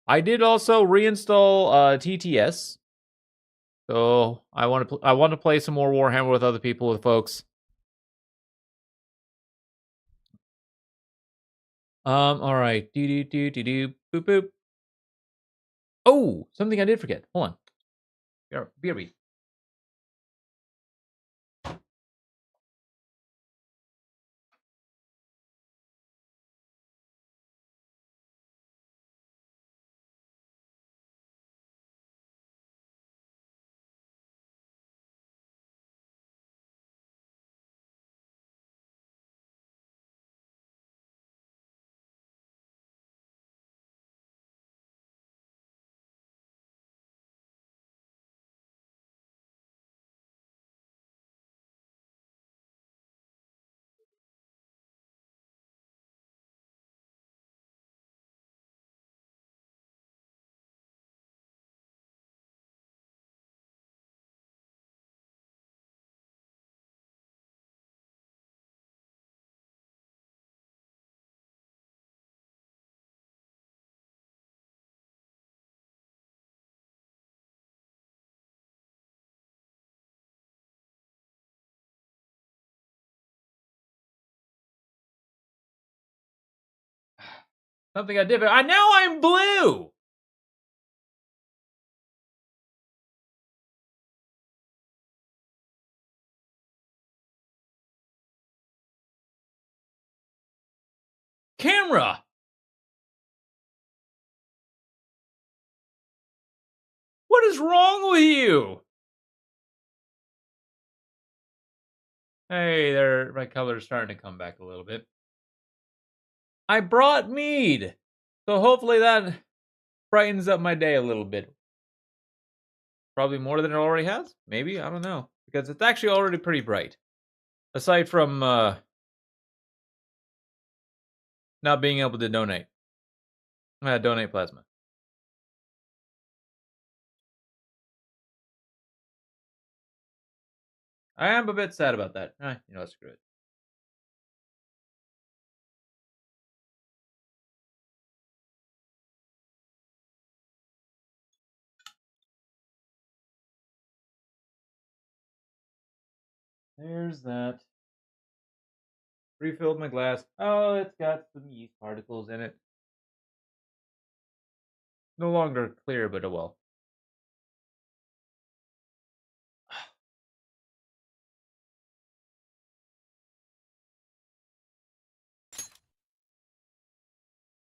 I did also reinstall TTS. So I want to play some more Warhammer with other people, with folks. All right. Boop boop. Oh, something I did forget. Hold on. BRB. Something I did. Now I'm blue. Camera. What is wrong with you? Hey, there. My color's starting to come back a little bit. I brought mead, so hopefully that brightens up my day a little bit. Probably more than it already has. Maybe, I don't know, because it's actually already pretty bright. Aside from not being able to donate plasma. I am a bit sad about that. Screw it. There's that. Refilled my glass. Oh, it's got some yeast particles in it. No longer clear, but oh well.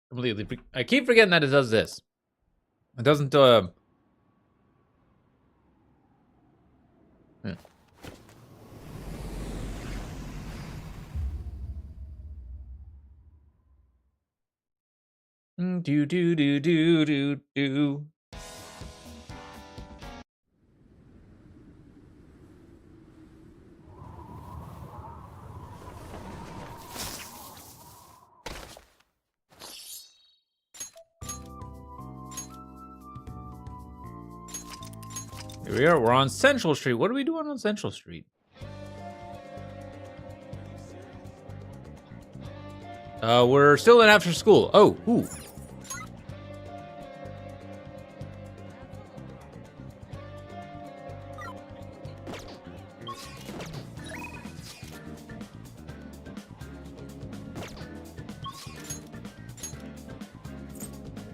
Completely. I keep forgetting that it does this. It doesn't. Do do do do do do. Here we are. We're on Central Street. What are we doing on Central Street? We're still in after school. Oh, ooh.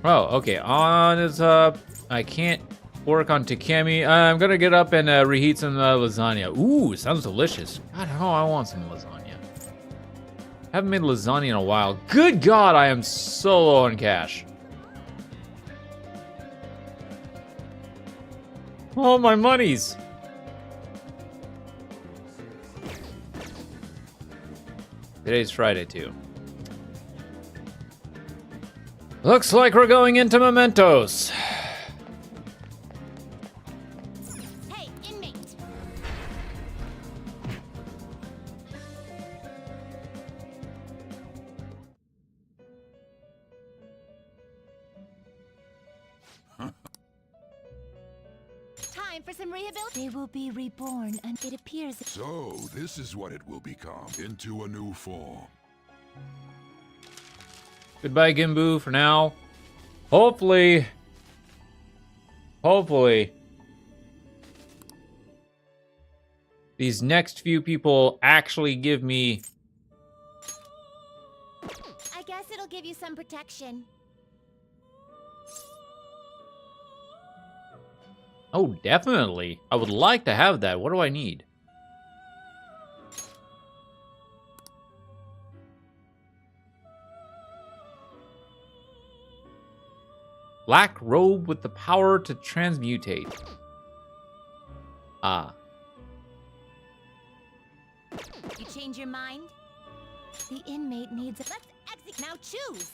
Oh, okay. On is I can't work on Takemi. I'm gonna get up and reheat some lasagna. Ooh, sounds delicious. God, how I want some lasagna. Haven't made lasagna in a while. Good God, I am so low on cash. All my monies. Today's Friday too. Looks like we're going into Mementos. Hey, inmate. Time for some rehabilitation. They will be reborn, and it appears. So, this is what it will become, into a new form. Goodbye, Gimbu, for now. Hopefully, hopefully these next few people actually give me... I guess it'll give you some protection. Oh, definitely. I would like to have that. What do I need? Black robe with the power to transmutate. Ah. You change your mind? The inmate needs a... Let's exit. Now choose.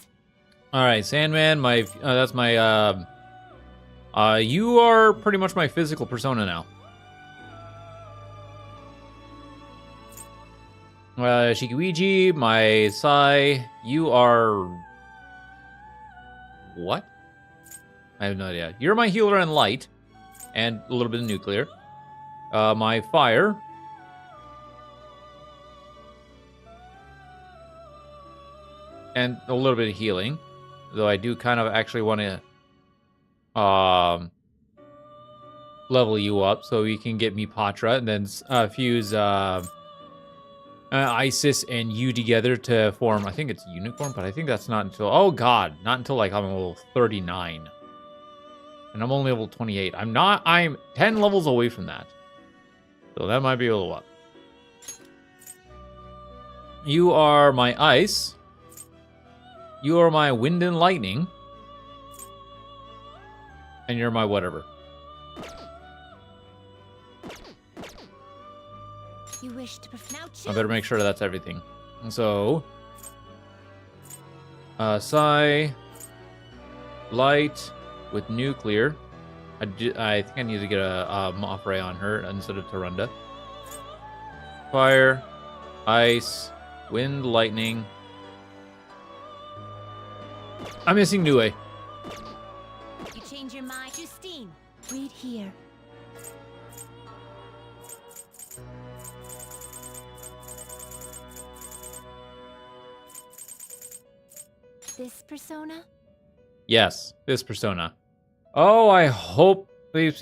All right, Sandman, that's my, you are pretty much my physical persona now. Shikiwiji, my Sai, you are... What? I have no idea. You're my healer and light, and a little bit of nuclear. My fire. And a little bit of healing. Though I do kind of actually want to level you up so you can get me Patra and then fuse Isis and you together to form, I think it's Unicorn, but I think that's not until, oh god, not until like I'm level 39. And I'm only level 28. I'm 10 levels away from that. So that might be a little up. You are my ice. You are my wind and lightning. And you're my whatever. You wish to now choose. I better make sure that's everything. So, Sai, light with nuclear. I think I need to get a Moth Ray on her instead of Tarunda. Fire, ice, wind, lightning. I'm missing Nue. You change your mind. Justine, read here. This persona? Yes, this persona. Oh, I hope these.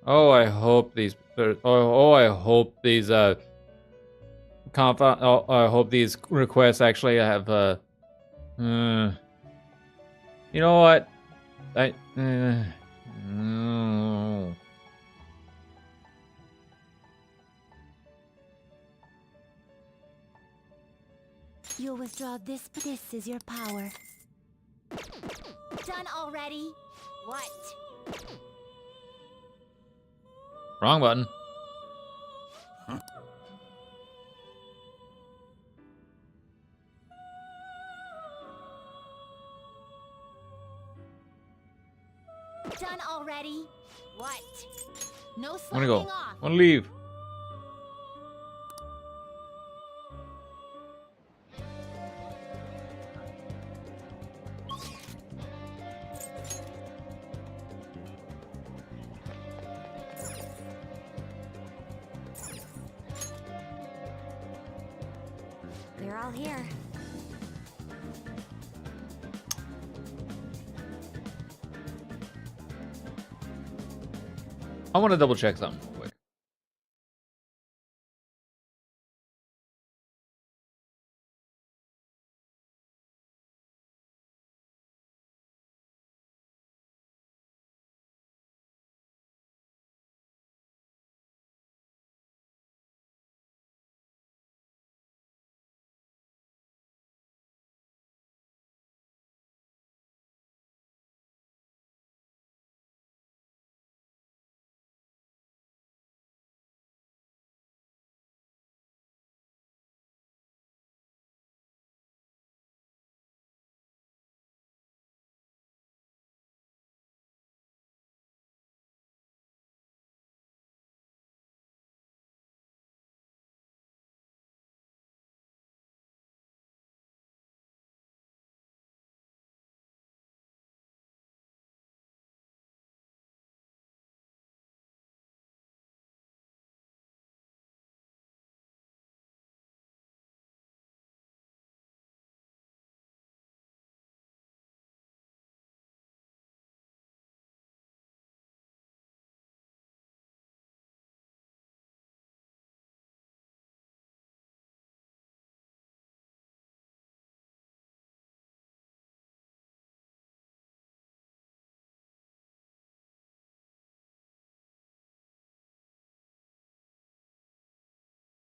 Oh, I hope these. I hope these. I hope these requests actually have. You know what? No. You'll withdraw this. This is your power. Done already? What? Wrong button. Done already? What? No I'm slacking gonna go. off. I'm gonna leave. They're all here. I want to double check something real quick.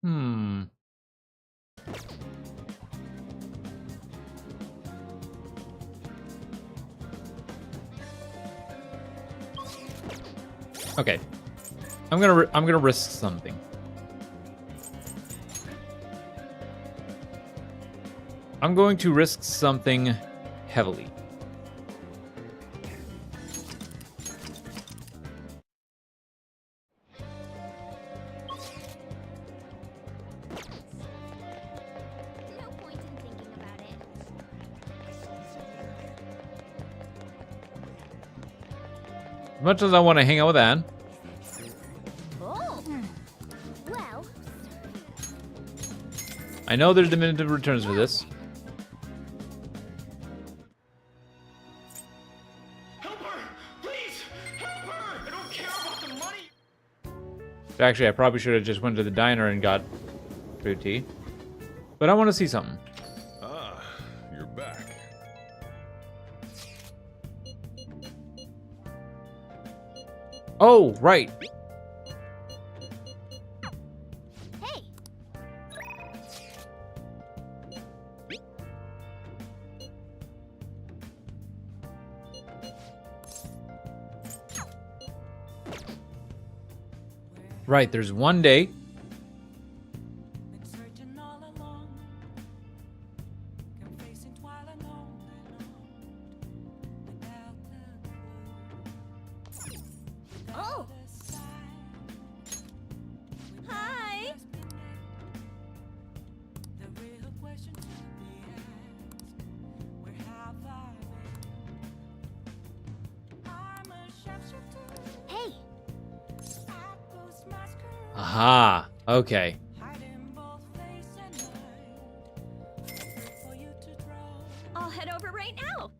Hmm. Okay. I'm gonna risk something. I'm going to risk something heavily. No point in thinking about it. As much as I want to hang out with Anne, Oh. Well, I know there's diminutive returns for this. Help her! Please! Help her! I don't care about the money! Actually, I probably should have just went to the diner and got fruit tea. But I want to see something. Ah, you're back. Oh, right. hey. Right, there's one day. Been searching all along, confessing while alone without the clue. Oh. Hi. The real question to be asked, where have I been? I'm a sharpshooter, Hey. I post masquerade, Aha. Okay. hiding both face and mind, for you to draw. I'll head over right now.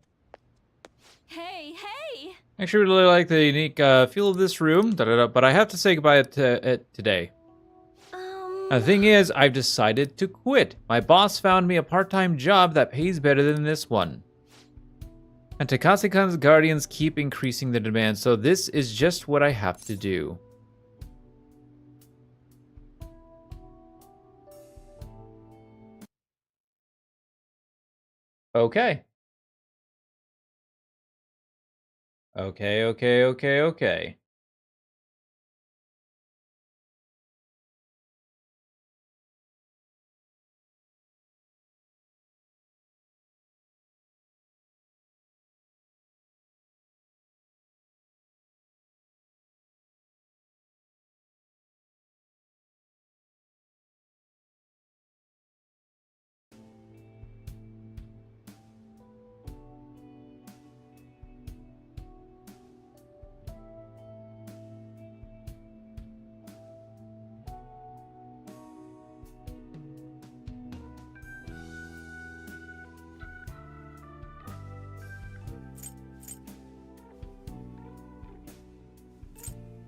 Hey, hey. I actually really like the unique feel of this room, but I have to say goodbye to it today. The thing is, I've decided to quit. My boss found me a part-time job that pays better than this one. And Takase-kun's guardians keep increasing the demand, so this is just what I have to do. Okay. Okay.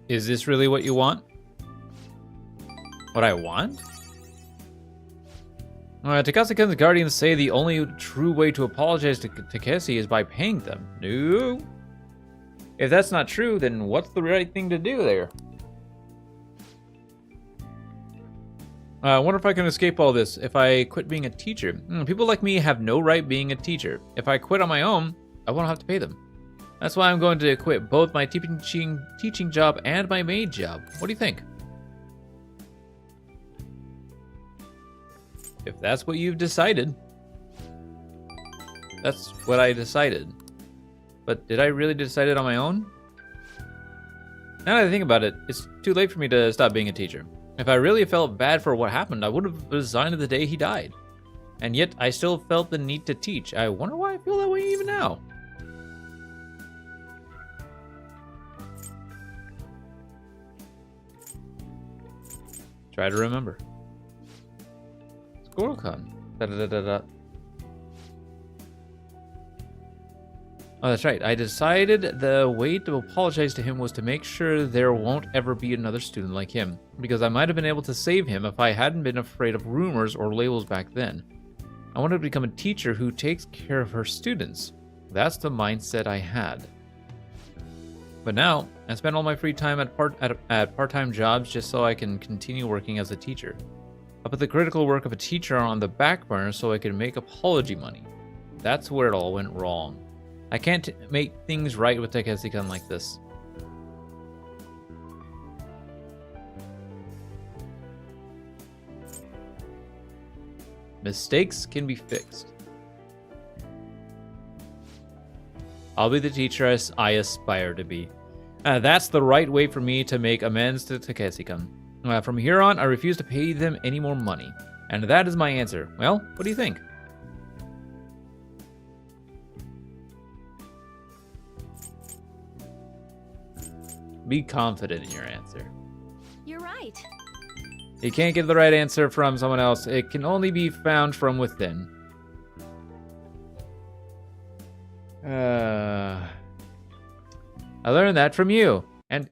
Is this really what you want? What I want? Takase-kun's guardians say the only true way to apologize to Takeshi is by paying them. No. If that's not true, then what's the right thing to do there? I wonder if I can escape all this if I quit being a teacher. People like me have no right being a teacher. If I quit on my own, I won't have to pay them. That's why I'm going to quit both my teaching job and my maid job. What do you think? If that's what you've decided. That's what I decided. But did I really decide it on my own? Now that I think about it, it's too late for me to stop being a teacher. If I really felt bad for what happened, I would have resigned the day he died. And yet, I still felt the need to teach. I wonder why I feel that way even now. Try to remember. Squirrel-kun. Da-da-da-da-da. Oh, that's right. I decided the way to apologize to him was to make sure there won't ever be another student like him, because I might have been able to save him if I hadn't been afraid of rumors or labels back then. I wanted to become a teacher who takes care of her students. That's the mindset I had. But now, I spend all my free time at part-time jobs just so I can continue working as a teacher. I put the critical work of a teacher on the back burner so I could make apology money. That's where it all went wrong. I can't make things right with Takeshi-kun like this. Mistakes can be fixed. I'll be the teacher I aspire to be. That's the right way for me to make amends to Takeshi-kun. From here on, I refuse to pay them any more money. And that is my answer. Well, what do you think? Be confident in your answer. You're right. You can't get the right answer from someone else. It can only be found from within. I learned that from you. And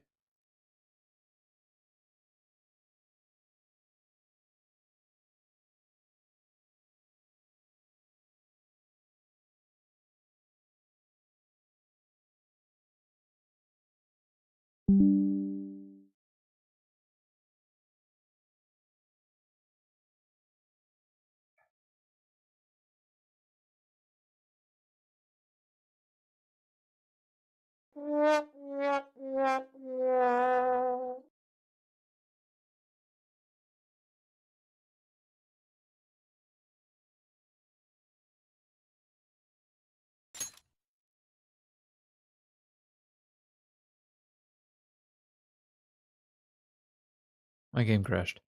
my game crashed.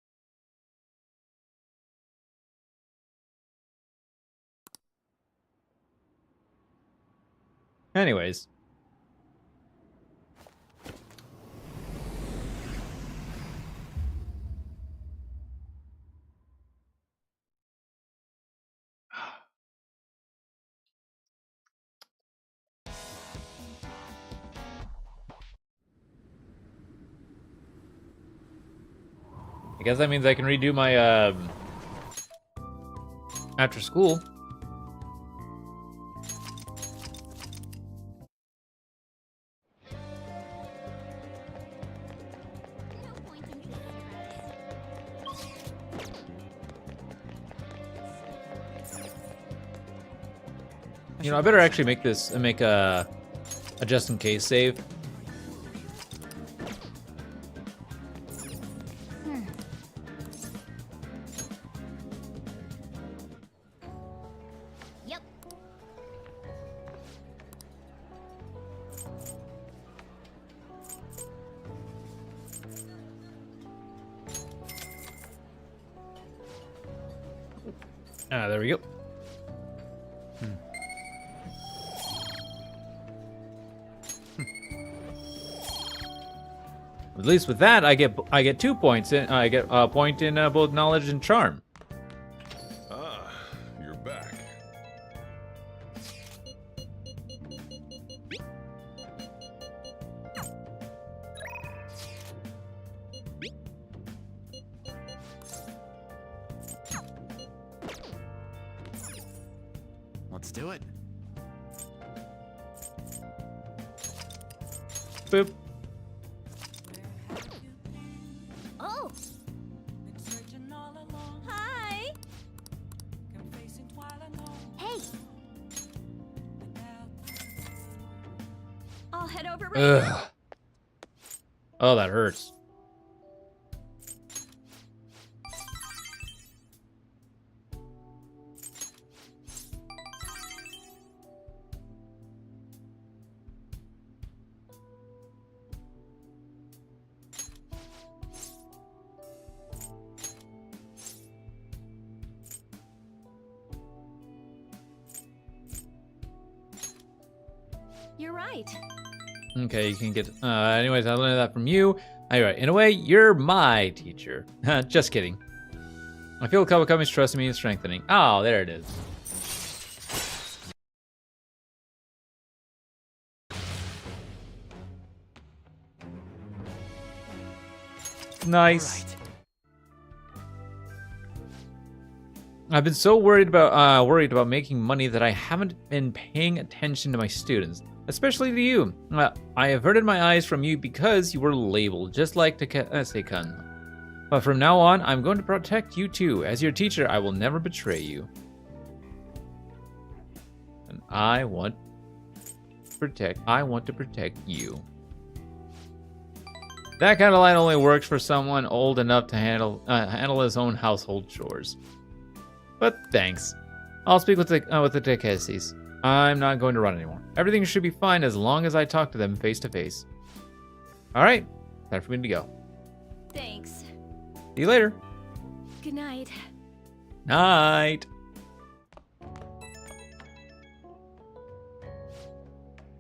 Anyways. I guess that means I can redo my after school. No point in being You know, I better actually make a just in case save. Yep. There we go. At least with that, I get 2 points. I get a point in both knowledge and charm. Ah, you're back. Let's do it. Boop. Oh, Been searching all along, hi. confessing while alone, Hey, and now I'll head over right now. Ugh. Oh, that hurts. You're right. Okay, you can get. Anyways, I learned that from you. Alright, in a way, you're my teacher. Just kidding. I feel Kawakami's trusting me and strengthening. Oh, there it is. Nice. Right. I've been so worried about making money that I haven't been paying attention to my students, especially to you. I averted my eyes from you because you were labeled, just like Takeshi-kun. But from now on, I'm going to protect you too. As your teacher, I will never betray you. And I want to protect you. That kind of line only works for someone old enough to handle his own household chores. But thanks. I'll speak with the Takesis. I'm not going to run anymore. Everything should be fine as long as I talk to them face to face. All right, time for me to go. Thanks. See you later. Good night. Night.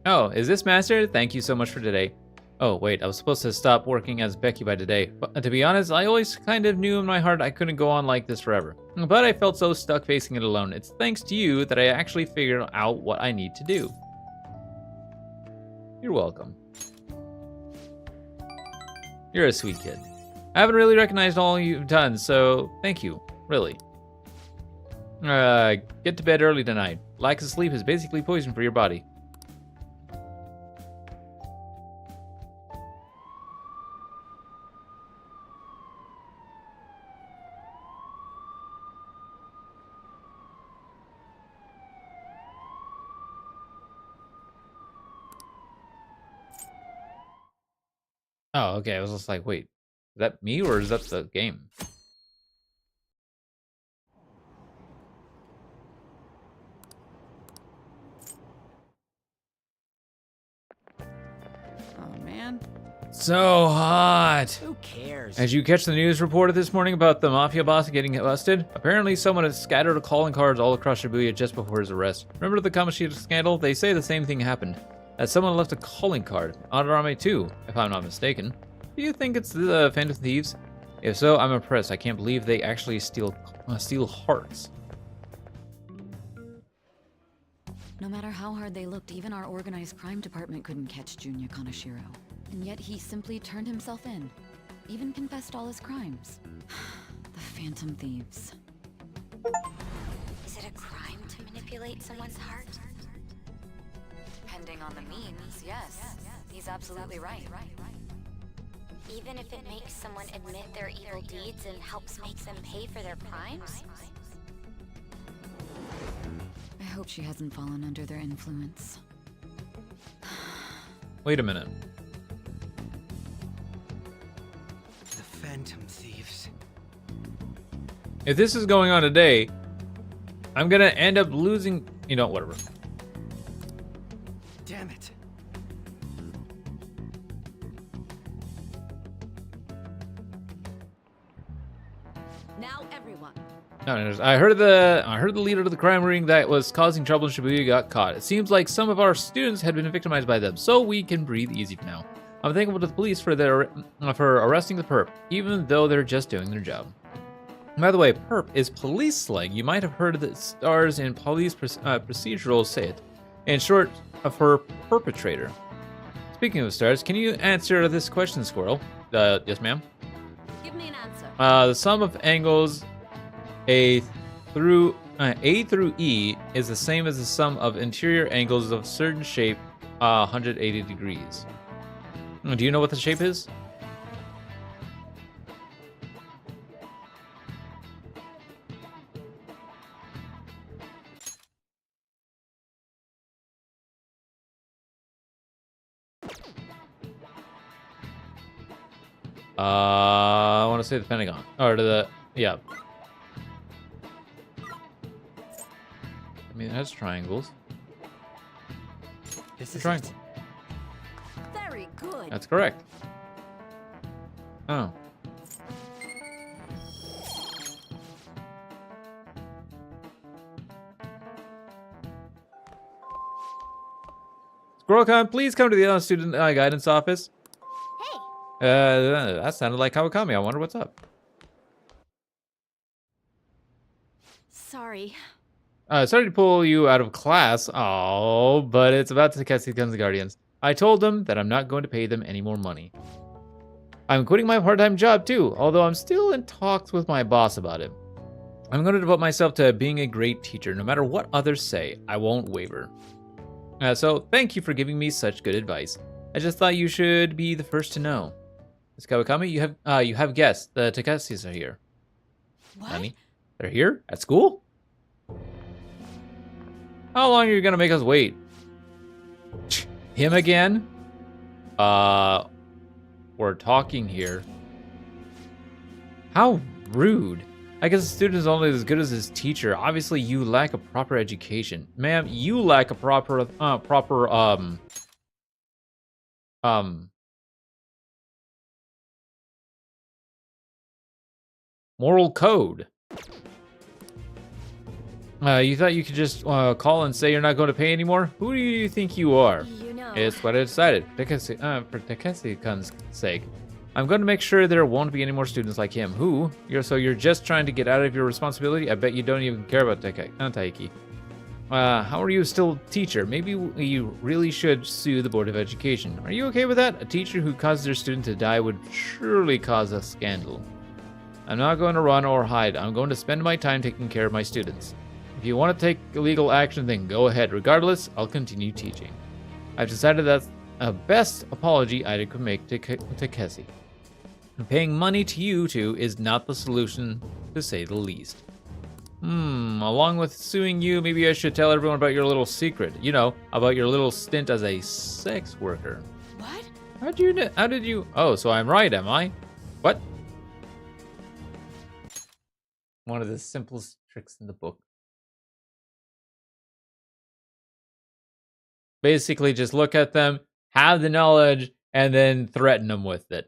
Oh, is this Master? Thank you so much for today. Oh, wait, I was supposed to stop working as Becky by today. But to be honest, I always kind of knew in my heart I couldn't go on like this forever. But I felt so stuck facing it alone. It's thanks to you that I actually figured out what I need to do. You're welcome. You're a sweet kid. I haven't really recognized all you've done, so thank you, really. Get to bed early tonight. Lack of sleep is basically poison for your body. Oh, okay. I was just like, wait, is that me or is that the game? Oh man, So hot. who cares? As you catch the news reported this morning about the mafia boss getting busted, apparently someone has scattered calling cards all across Shibuya just before his arrest. Remember the Kamoshida scandal? They say the same thing happened. That someone left a calling card. Adarame too, if I'm not mistaken. Do you think it's the Phantom Thieves? If so, I'm impressed. I can't believe they actually steal hearts. No matter how hard they looked, even our organized crime department couldn't catch Junya Kaneshiro. And yet he simply turned himself in. Even confessed all his crimes. The Phantom Thieves. Is it a crime to manipulate someone's heart? Depending on the means, yes. He's absolutely right. Even if it makes someone admit their evil deeds and helps make them pay for their crimes? I hope she hasn't fallen under their influence. Wait a minute. The Phantom Thieves. If this is going on today, I'm gonna end up losing, whatever. Damn it. Now everyone. No, I heard the leader of the crime ring that was causing trouble in Shibuya got caught. It seems like some of our students had been victimized by them, so we can breathe easy for now. I'm thankful to the police for arresting the perp, even though they're just doing their job. By the way, perp is police slang. You might have heard the stars in police procedurals say it. In short, for perpetrator. Speaking of stars, can you answer this question, Squirrel? Yes, ma'am. Give me an answer. The sum of angles A through E is the same as the sum of interior angles of certain shape, 180 degrees. Do you know what the shape is? I want to say the Pentagon. Or yeah. I mean, it has triangles. This A is triangle. Very good. That's correct. Oh. SquirrelCon, please come to the student guidance office. Hey, That sounded like Kawakami. I wonder what's up. sorry. Sorry to pull you out of class. Oh, but it's about to catch the Guardians. I told them that I'm not going to pay them any more money. I'm quitting my part-time job too, although I'm still in talks with my boss about it. I'm going to devote myself to being a great teacher. No matter what others say, I won't waver. So thank you for giving me such good advice. I just thought you should be the first to know. Miss Kawakami, you have guests. The Takeshis are here. What? Nani? They're here? At school? How long are you gonna make us wait? Him again? We're talking here. How rude. I guess a student is only as good as his teacher. Obviously, you lack a proper education. Ma'am, you lack a proper moral code. You thought you could just call and say you're not going to pay anymore? Who do you think you are? You know. It's what I decided. For Takeshi-kun's sake. I'm going to make sure there won't be any more students like him. Who? You're just trying to get out of your responsibility? I bet you don't even care about Taiki. How are you still teacher? Maybe you really should sue the Board of Education. Are you okay with that? A teacher who causes their student to die would surely cause a scandal. I'm not going to run or hide. I'm going to spend my time taking care of my students. If you want to take legal action, then go ahead. Regardless, I'll continue teaching. I've decided that's the best apology I could make to Takeshi. Paying money to you two is not the solution, to say the least. Along with suing you, maybe I should tell everyone about your little secret. You know, about your little stint as a sex worker. What? How did you? Oh, so I'm right, am I? What? One of the simplest tricks in the book. Basically, just look at them, have the knowledge, and then threaten them with it.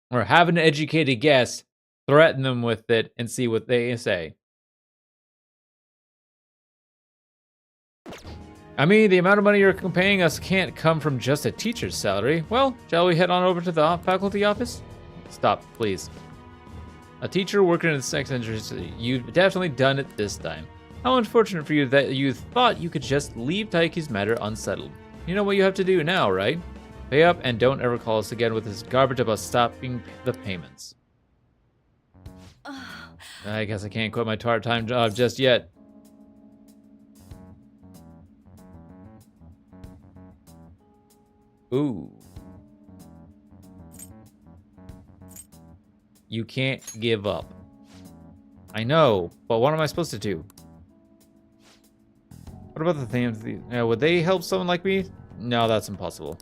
Or have an educated guess, threaten them with it, and see what they say. I mean, the amount of money you're paying us can't come from just a teacher's salary. Well, shall we head on over to the faculty office? Stop, please. A teacher working in the sex industry, you've definitely done it this time. How unfortunate for you that you thought you could just leave Taiki's matter unsettled. You know what you have to do now, right? Pay up and don't ever call us again with this garbage about stopping the payments. I guess I can't quit my part-time job just yet. Ooh. You can't give up. I know, but what am I supposed to do? What about the thing? Would they help someone like me? No, that's impossible.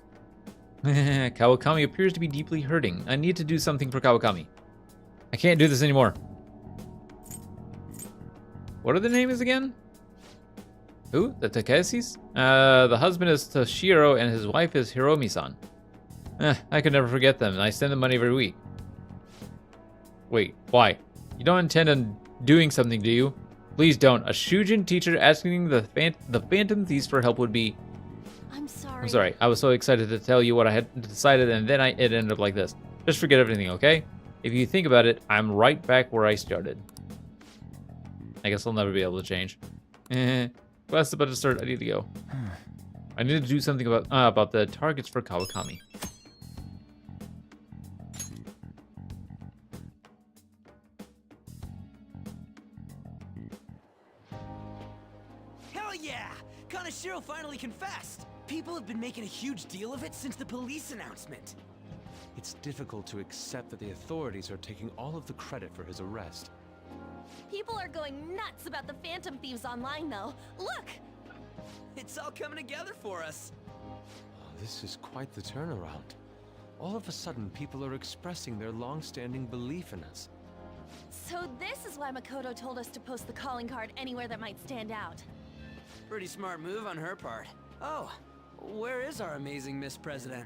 Kawakami appears to be deeply hurting. I need to do something for Kawakami. I can't do this anymore. What are the names again? Who? The Takeshis? The husband is Toshiro and his wife is Hiromi-san. I could never forget them. I send them money every week. Wait, why? You don't intend on doing something, do you? Please don't. A Shujin teacher asking the Phantom Thieves for help would be... I'm sorry. I'm sorry. I was so excited to tell you what I had decided, and then it ended up like this. Just forget everything, okay? If you think about it, I'm right back where I started. I guess I'll never be able to change. Class is about to start. I need to go. I need to do something about the targets for Kawakami. Hell yeah! Kaneshiro finally confessed! People have been making a huge deal of it since the police announcement. It's difficult to accept that the authorities are taking all of the credit for his arrest. People are going nuts about the Phantom Thieves online, though. Look! It's all coming together for us. Oh, this is quite the turnaround. All of a sudden, people are expressing their long-standing belief in us. So this is why Makoto told us to post the calling card anywhere that might stand out. Pretty smart move on her part. Oh, where is our amazing Miss President?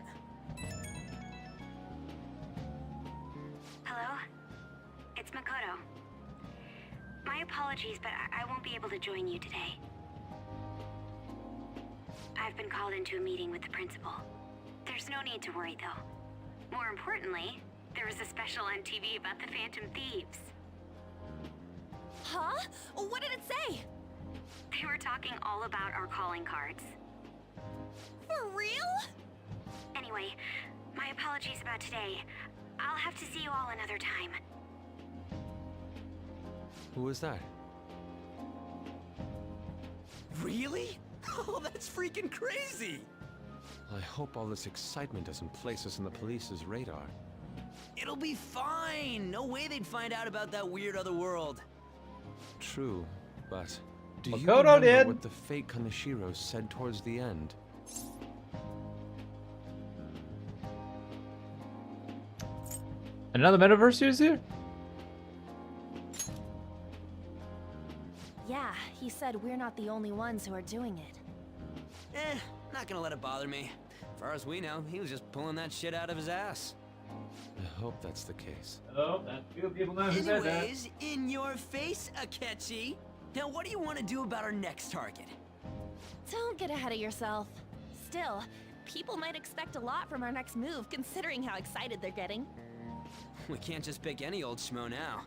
Hello? It's Makoto. My apologies, but I won't be able to join you today. I've been called into a meeting with the principal. There's no need to worry, though. More importantly, there was a special on TV about the Phantom Thieves. Huh? What did it say? They were talking all about our calling cards. For real? Anyway, my apologies about today. I'll have to see you all another time. Who was that? Really? Oh, that's freaking crazy! I hope all this excitement doesn't place us on the police's radar. It'll be fine. No way they'd find out about that weird other world. True, but do you Makoto remember did. what the fake Kaneshiro said towards the end? Another metaverse is here? Yeah, he said we're not the only ones who are doing it. Not gonna let it bother me. As far as we know, he was just pulling that shit out of his ass. I hope that's the case. Oh, that few people know who said that. Anyways, in your face, Akechi. Now, what do you want to do about our next target? Don't get ahead of yourself. Still, people might expect a lot from our next move, considering how excited they're getting. We can't just pick any old schmo now.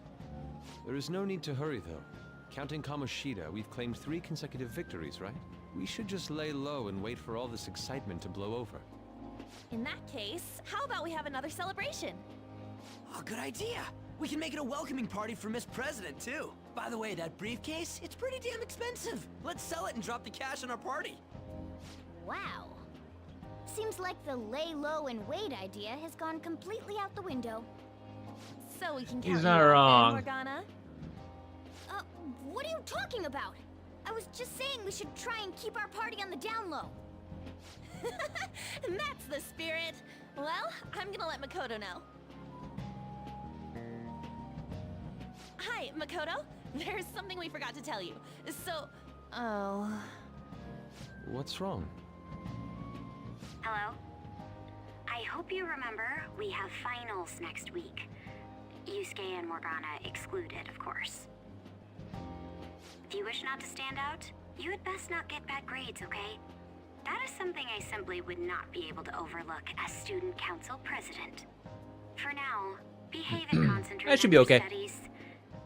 There is no need to hurry, though. Counting Kamoshida, we've claimed 3 consecutive victories, right? We should just lay low and wait for all this excitement to blow over. In that case, how about we have another celebration? Oh, good idea. We can make it a welcoming party for Miss President, too. By the way, that briefcase, it's pretty damn expensive. Let's sell it and drop the cash on our party. Wow. Seems like the lay low and wait idea has gone completely out the window. So we can He's count not you out, wrong. Morgana. What are you talking about? I was just saying we should try and keep our party on the down low. That's the spirit. Well, I'm gonna let Makoto know. Hi, Makoto. There's something we forgot to tell you. So, oh. What's wrong? Hello? I hope you remember we have finals next week. Yusuke and Morgana excluded, of course. If you wish not to stand out, you had best not get bad grades, okay? That is something I simply would not be able to overlook as student council president. For now, behave and concentrate That should on be your okay. studies.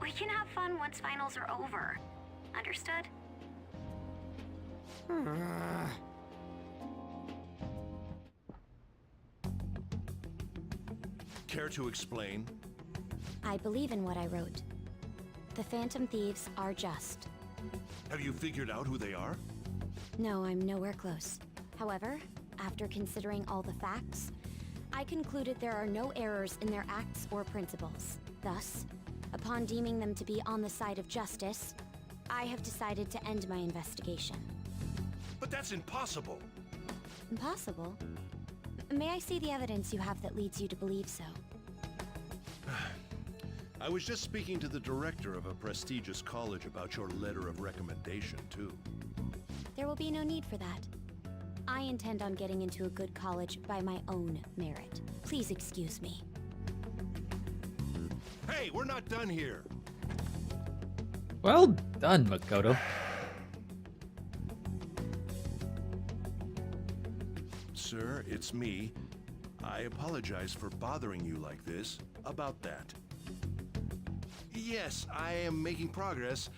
We can have fun once finals are over. Understood? Care to explain? I believe in what I wrote. The Phantom Thieves are just. Have you figured out who they are? No, I'm nowhere close. However, after considering all the facts, I concluded there are no errors in their acts or principles. Thus, upon deeming them to be on the side of justice, I have decided to end my investigation. But that's impossible. Impossible? May I see the evidence you have that leads you to believe so? I was just speaking to the director of a prestigious college about your letter of recommendation, too. There will be no need for that. I intend on getting into a good college by my own merit. Please excuse me. Hey, we're not done here. Well done, Makoto. Sir, it's me. I apologize for bothering you like this about that. Yes, I am making progress.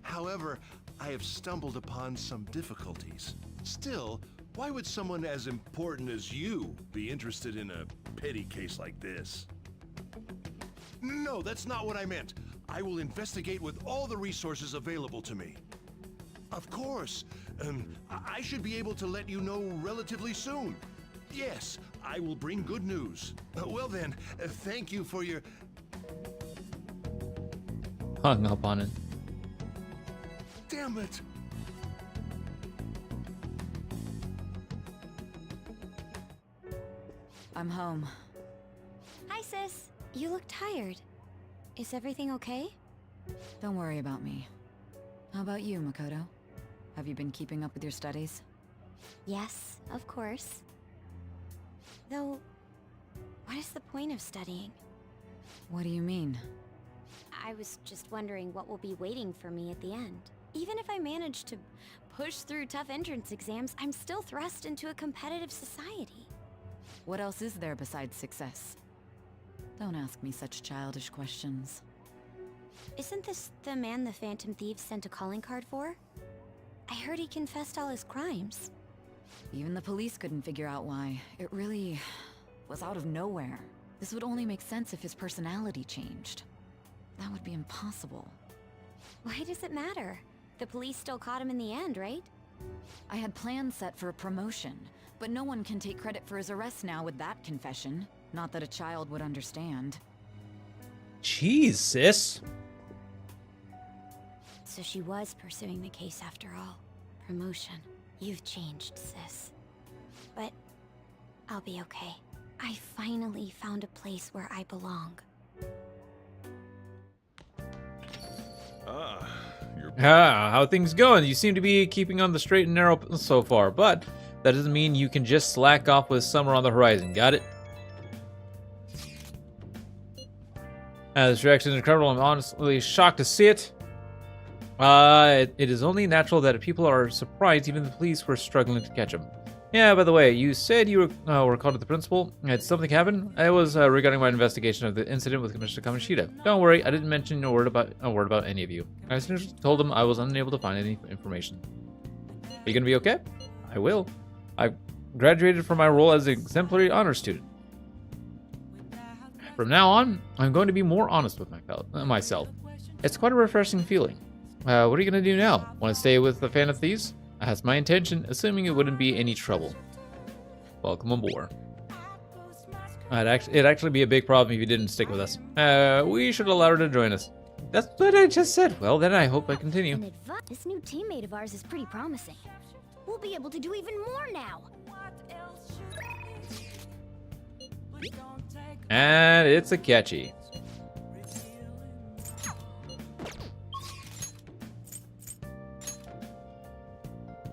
However, I have stumbled upon some difficulties. Still, why would someone as important as you be interested in a petty case like this? No, that's not what I meant. I will investigate with all the resources available to me. Of course. I should be able to let you know relatively soon. Yes, I will bring good news. Well then, thank you for your... Hung up on it. Damn it! I'm home. Hi, sis. You look tired. Is everything okay? Don't worry about me. How about you, Makoto? Have you been keeping up with your studies? Yes, of course. Though, what is the point of studying? What do you mean? I was just wondering what will be waiting for me at the end. Even if I manage to push through tough entrance exams, I'm still thrust into a competitive society. What else is there besides success? Don't ask me such childish questions. Isn't this the man the Phantom Thieves sent a calling card for? I heard he confessed all his crimes. Even the police couldn't figure out why. It really was out of nowhere. This would only make sense if his personality changed. That would be impossible. Why does it matter? The police still caught him in the end, right? I had plans set for a promotion, but no one can take credit for his arrest now with that confession. Not that a child would understand. Jeez, sis. So she was pursuing the case after all. Promotion. You've changed, sis. But I'll be okay. I finally found a place where I belong. How things going? You seem to be keeping on the straight and narrow so far, but that doesn't mean you can just slack off with summer on the horizon. Got it? This reaction is incredible. I'm honestly shocked to see it. It is only natural that people are surprised even the police were struggling to catch him. Yeah, by the way, you said you were called to the principal. Had something happened? It was regarding my investigation of the incident with Commissioner Kamoshida. Don't worry, I didn't mention a word about any of you. I just told him I was unable to find any information. Are you gonna be okay? I will. I graduated from my role as an exemplary honor student. From now on, I'm going to be more honest with myself. It's quite a refreshing feeling. What are you gonna do now? Want to stay with the Fan of Thieves? That's my intention, assuming it wouldn't be any trouble. Welcome aboard. It'd actually be a big problem if you didn't stick with us. We should allow her to join us. That's what I just said. Well, then I hope I continue. This new teammate of ours is pretty promising. We'll be able to do even more now. And it's a catchy.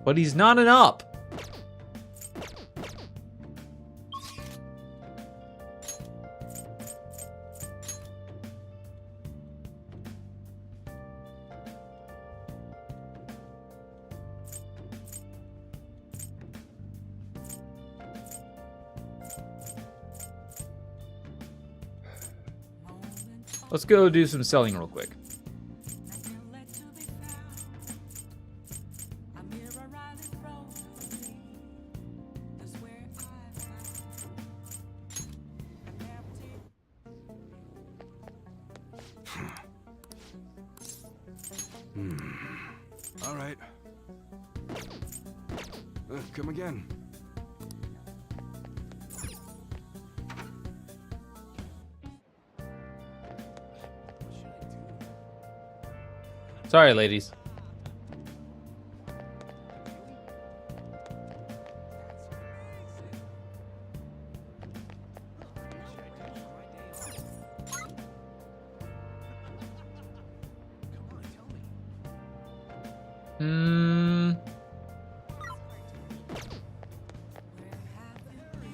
But he's not an up. Let's go do some selling real quick. All right. Come again. Sorry, ladies.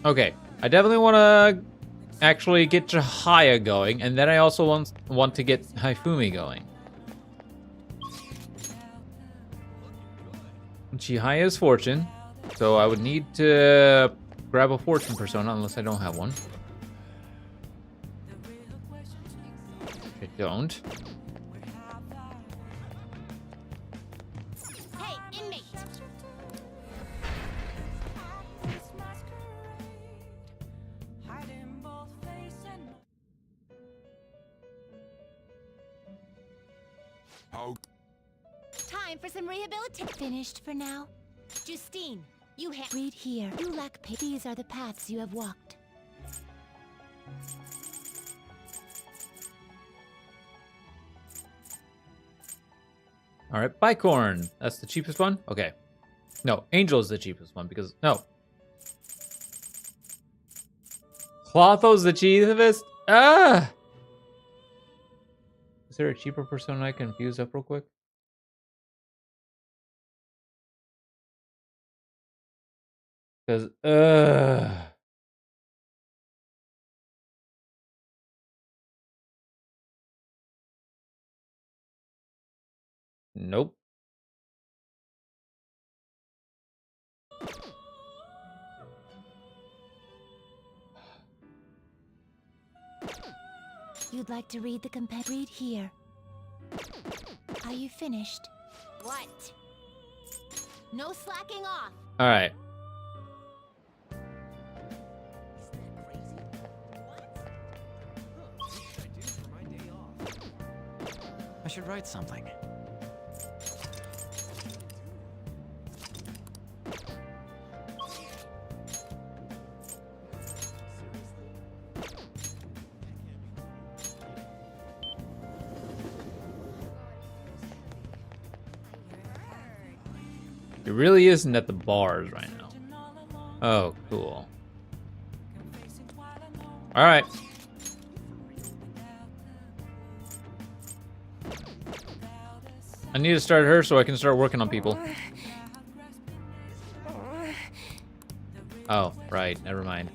Okay, I definitely want to actually get Chihaya going, and then I also want to get Hifumi going. Chihaya's fortune, so I would need to grab a fortune persona unless I don't have one. I don't. Hey, inmate! How? Time for some rehabilitation. Finished for now? Justine, you Read here. You lack These are the paths you have walked. All right, Bicorn. That's the cheapest one? Okay. No, Angel is the cheapest one because... No. Clotho's the cheapest? Ah! Is there a cheaper persona I can fuse up real quick? Because, Nope. You'd like to read the Read here. Are you finished? What? No slacking off. All right. I should write something. It really isn't at the bars right now. Oh, cool. All right. I need to start her so I can start working on people. Oh, right. Never mind.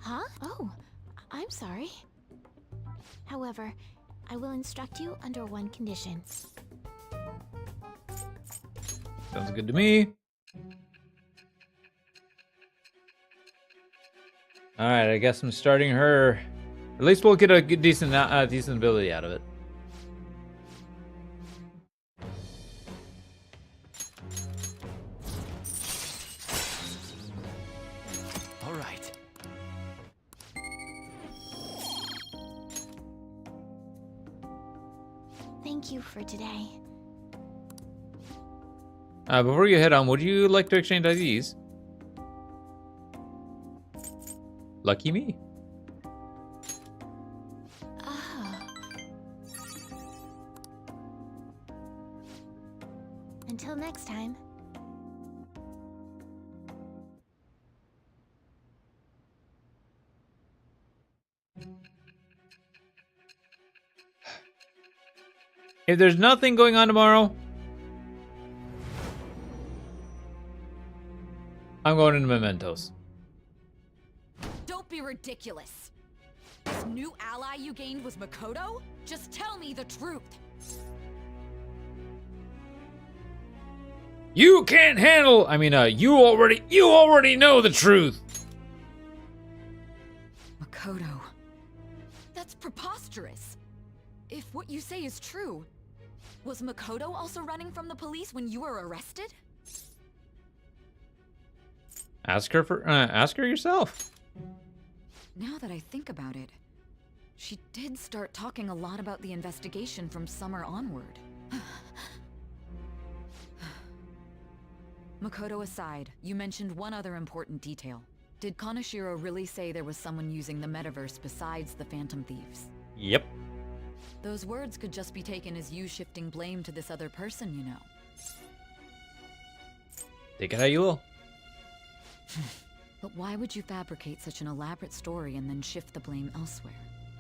Huh? Oh, I'm sorry. However, I will instruct you under one condition. Sounds good to me. All right, I guess I'm starting her. At least we'll get a good, decent ability out of it. All right. Thank you for today. Before you head on, would you like to exchange IDs? Lucky me. Oh. Until next time. If there's nothing going on tomorrow, I'm going into Mementos. Don't be ridiculous. This new ally you gained was Makoto? Just tell me the truth. You can't handle. I mean, you already know the truth. Makoto. That's preposterous. If what you say is true, was Makoto also running from the police when you were arrested? Ask her yourself. Now that I think about it, she did start talking a lot about the investigation from summer onward. Makoto aside, you mentioned one other important detail. Did Kaneshiro really say there was someone using the metaverse besides the Phantom Thieves? Yep. Those words could just be taken as you shifting blame to this other person, you know. Take it how you will. But why would you fabricate such an elaborate story and then shift the blame elsewhere?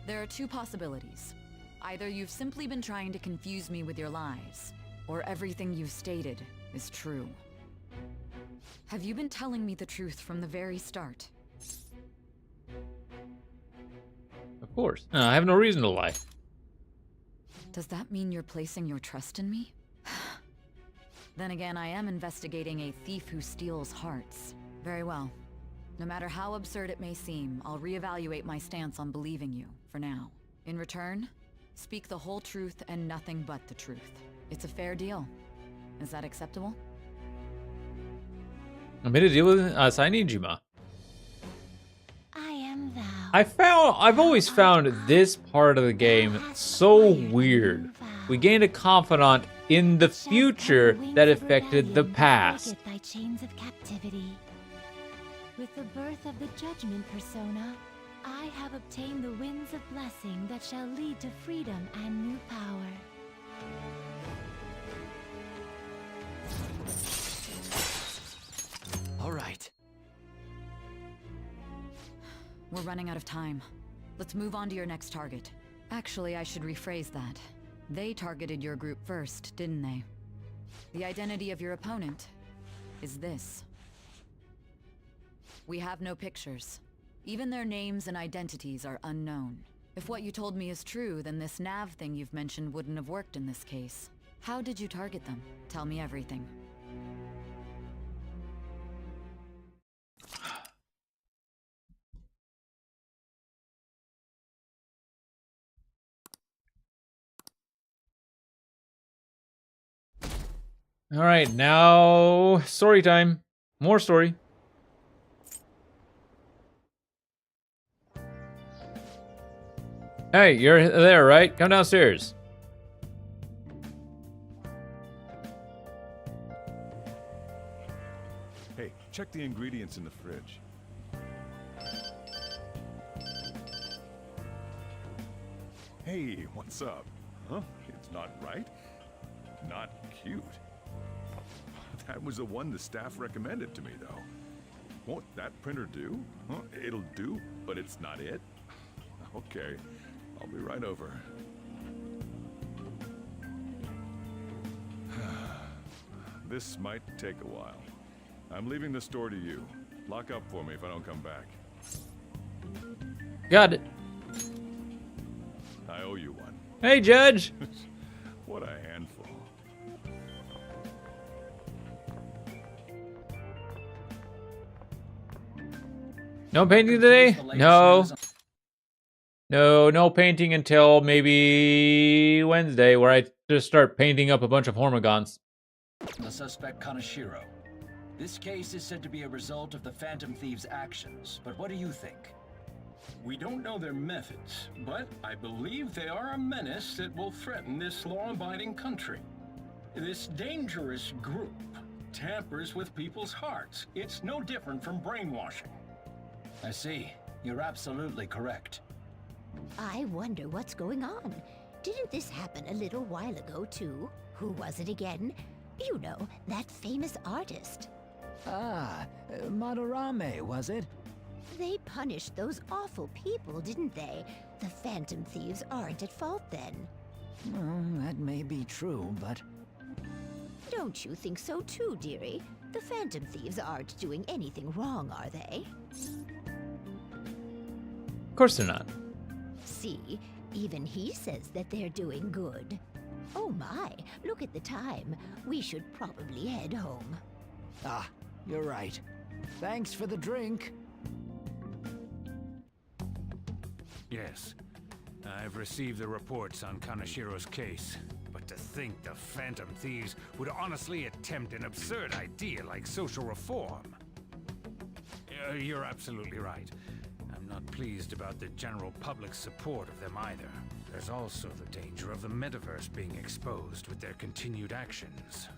There are two possibilities. Either you've simply been trying to confuse me with your lies, or everything you've stated is true. Have you been telling me the truth from the very start? Of course. No, I have no reason to lie. Does that mean you're placing your trust in me? Then again, I am investigating a thief who steals hearts. Very well. No matter how absurd it may seem, I'll reevaluate my stance on believing you, for now. In return, speak the whole truth and nothing but the truth. It's a fair deal. Is that acceptable? I made a deal with Sainijima. I am thou. I've always found this part of the game so weird. We gained a confidant in the future that affected the past. Thy chains of captivity. With the birth of the Judgment Persona, I have obtained the winds of blessing that shall lead to freedom and new power. All right. We're running out of time. Let's move on to your next target. Actually, I should rephrase that. They targeted your group first, didn't they? The identity of your opponent is this. We have no pictures. Even their names and identities are unknown. If what you told me is true, then this nav thing you've mentioned wouldn't have worked in this case. How did you target them? Tell me everything. All right, now story time. More story. Hey, you're there, right? Come downstairs. Hey, check the ingredients in the fridge. Hey, what's up? Huh? It's not right? Not cute. That was the one the staff recommended to me, though. Won't that printer do? Huh? It'll do, but it's not it? Okay, I'll be right over. This might take a while. I'm leaving the store to you. Lock up for me if I don't come back. Got it. I owe you one. Hey, Judge. What a handful. No painting today? No. No painting until maybe Wednesday, where I just start painting up a bunch of Hormigons. The suspect Kaneshiro. This case is said to be a result of the Phantom Thieves' actions, but what do you think? We don't know their methods, but I believe they are a menace that will threaten this law-abiding country. This dangerous group tampers with people's hearts. It's no different from brainwashing. I see. You're absolutely correct. I wonder what's going on. Didn't this happen a little while ago, too? Who was it again? You know, that famous artist. Ah, Madarame, was it? They punished those awful people, didn't they? The Phantom Thieves aren't at fault then. Well, that may be true, but... Don't you think so too, dearie? The Phantom Thieves aren't doing anything wrong, are they? Of course they're not. See, even he says that they're doing good. Oh my, look at the time. We should probably head home. Ah, you're right. Thanks for the drink. Yes, I've received the reports on Kaneshiro's case. But to think the Phantom Thieves would honestly attempt an absurd idea like social reform. You're absolutely right. I'm not pleased about the general public's support of them either. There's also the danger of the metaverse being exposed with their continued actions.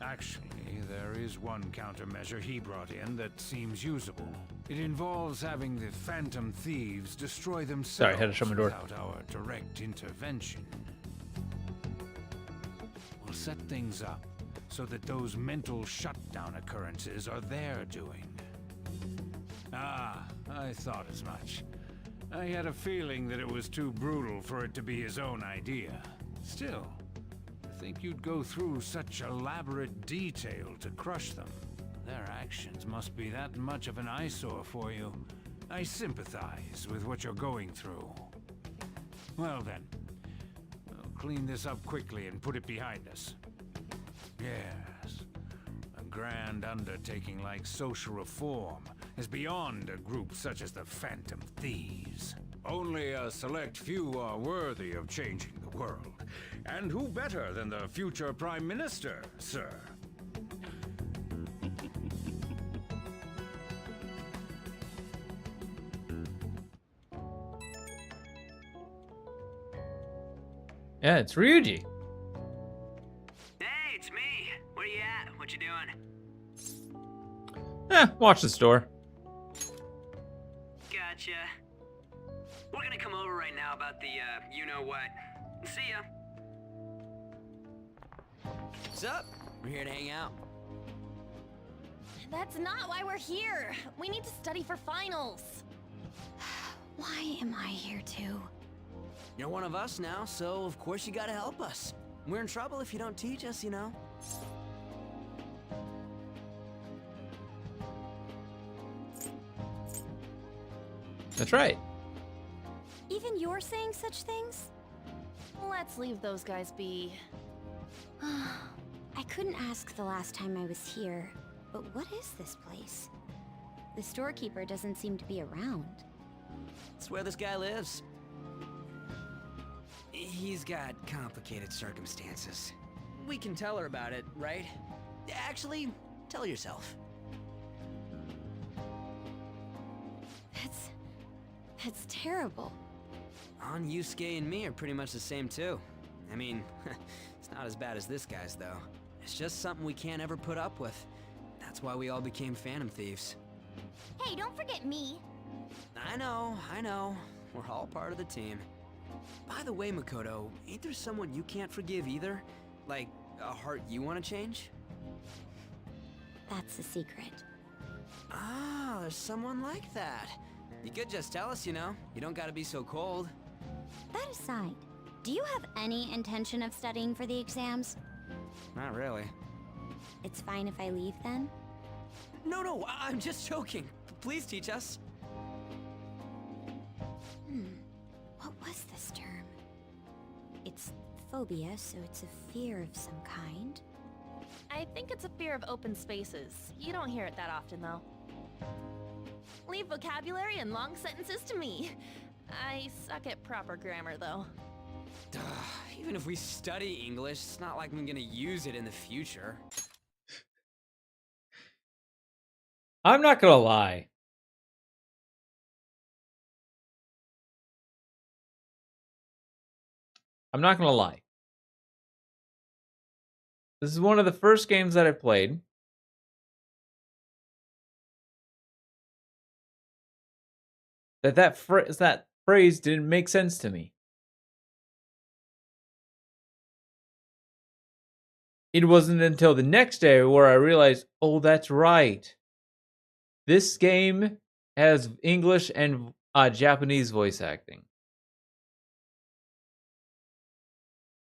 Actually, there is one countermeasure he brought in that seems usable. It involves having the Phantom Thieves destroy themselves Sorry, I had to shut my door. without our direct intervention. We'll set things up so that those mental shutdown occurrences are their doing. Ah, I thought as much. I had a feeling that it was too brutal for it to be his own idea. Still, I think you'd go through such elaborate detail to crush them. Their actions must be that much of an eyesore for you. I sympathize with what you're going through. Well then, I'll clean this up quickly and put it behind us. Yes, a grand undertaking like social reform is beyond a group such as the Phantom Thieves. Only a select few are worthy of changing the world. And who better than the future Prime Minister, sir? Yeah, it's Ryuji. Hey, it's me. Where you at? What you doing? Watch the store. Gotcha. We're gonna come over right now about the, you-know-what. See ya. What's up? We're here to hang out. That's not why we're here. We need to study for finals. Why am I here too? You're one of us now, so of course you gotta help us. We're in trouble if you don't teach us, you know. That's right. Even you're saying such things? Let's leave those guys be. I couldn't ask the last time I was here, but what is this place? The storekeeper doesn't seem to be around. It's where this guy lives. He's got complicated circumstances. We can tell her about it, right? Actually, tell yourself. That's terrible. On Yusuke and me are pretty much the same too. I mean, it's not as bad as this guy's though. It's just something we can't ever put up with. That's why we all became Phantom Thieves. Hey, don't forget me. I know. We're all part of the team. By the way, Makoto, ain't there someone you can't forgive either? Like, a heart you want to change? That's the secret. Ah, there's someone like that. You could just tell us, you know. You don't gotta be so cold. That aside, do you have any intention of studying for the exams? Not really. It's fine if I leave then? No, I'm just joking. Please teach us. What was this term? It's phobia, so it's a fear of some kind. I think it's a fear of open spaces. You don't hear it that often, though. Leave vocabulary and long sentences to me. I suck at proper grammar, though. Even if we study English, it's not like I'm gonna use it in the future. I'm not gonna lie. I'm not gonna lie. This is one of the first games that I played. That phrase didn't make sense to me. It wasn't until the next day where I realized, oh, that's right. This game has English and Japanese voice acting.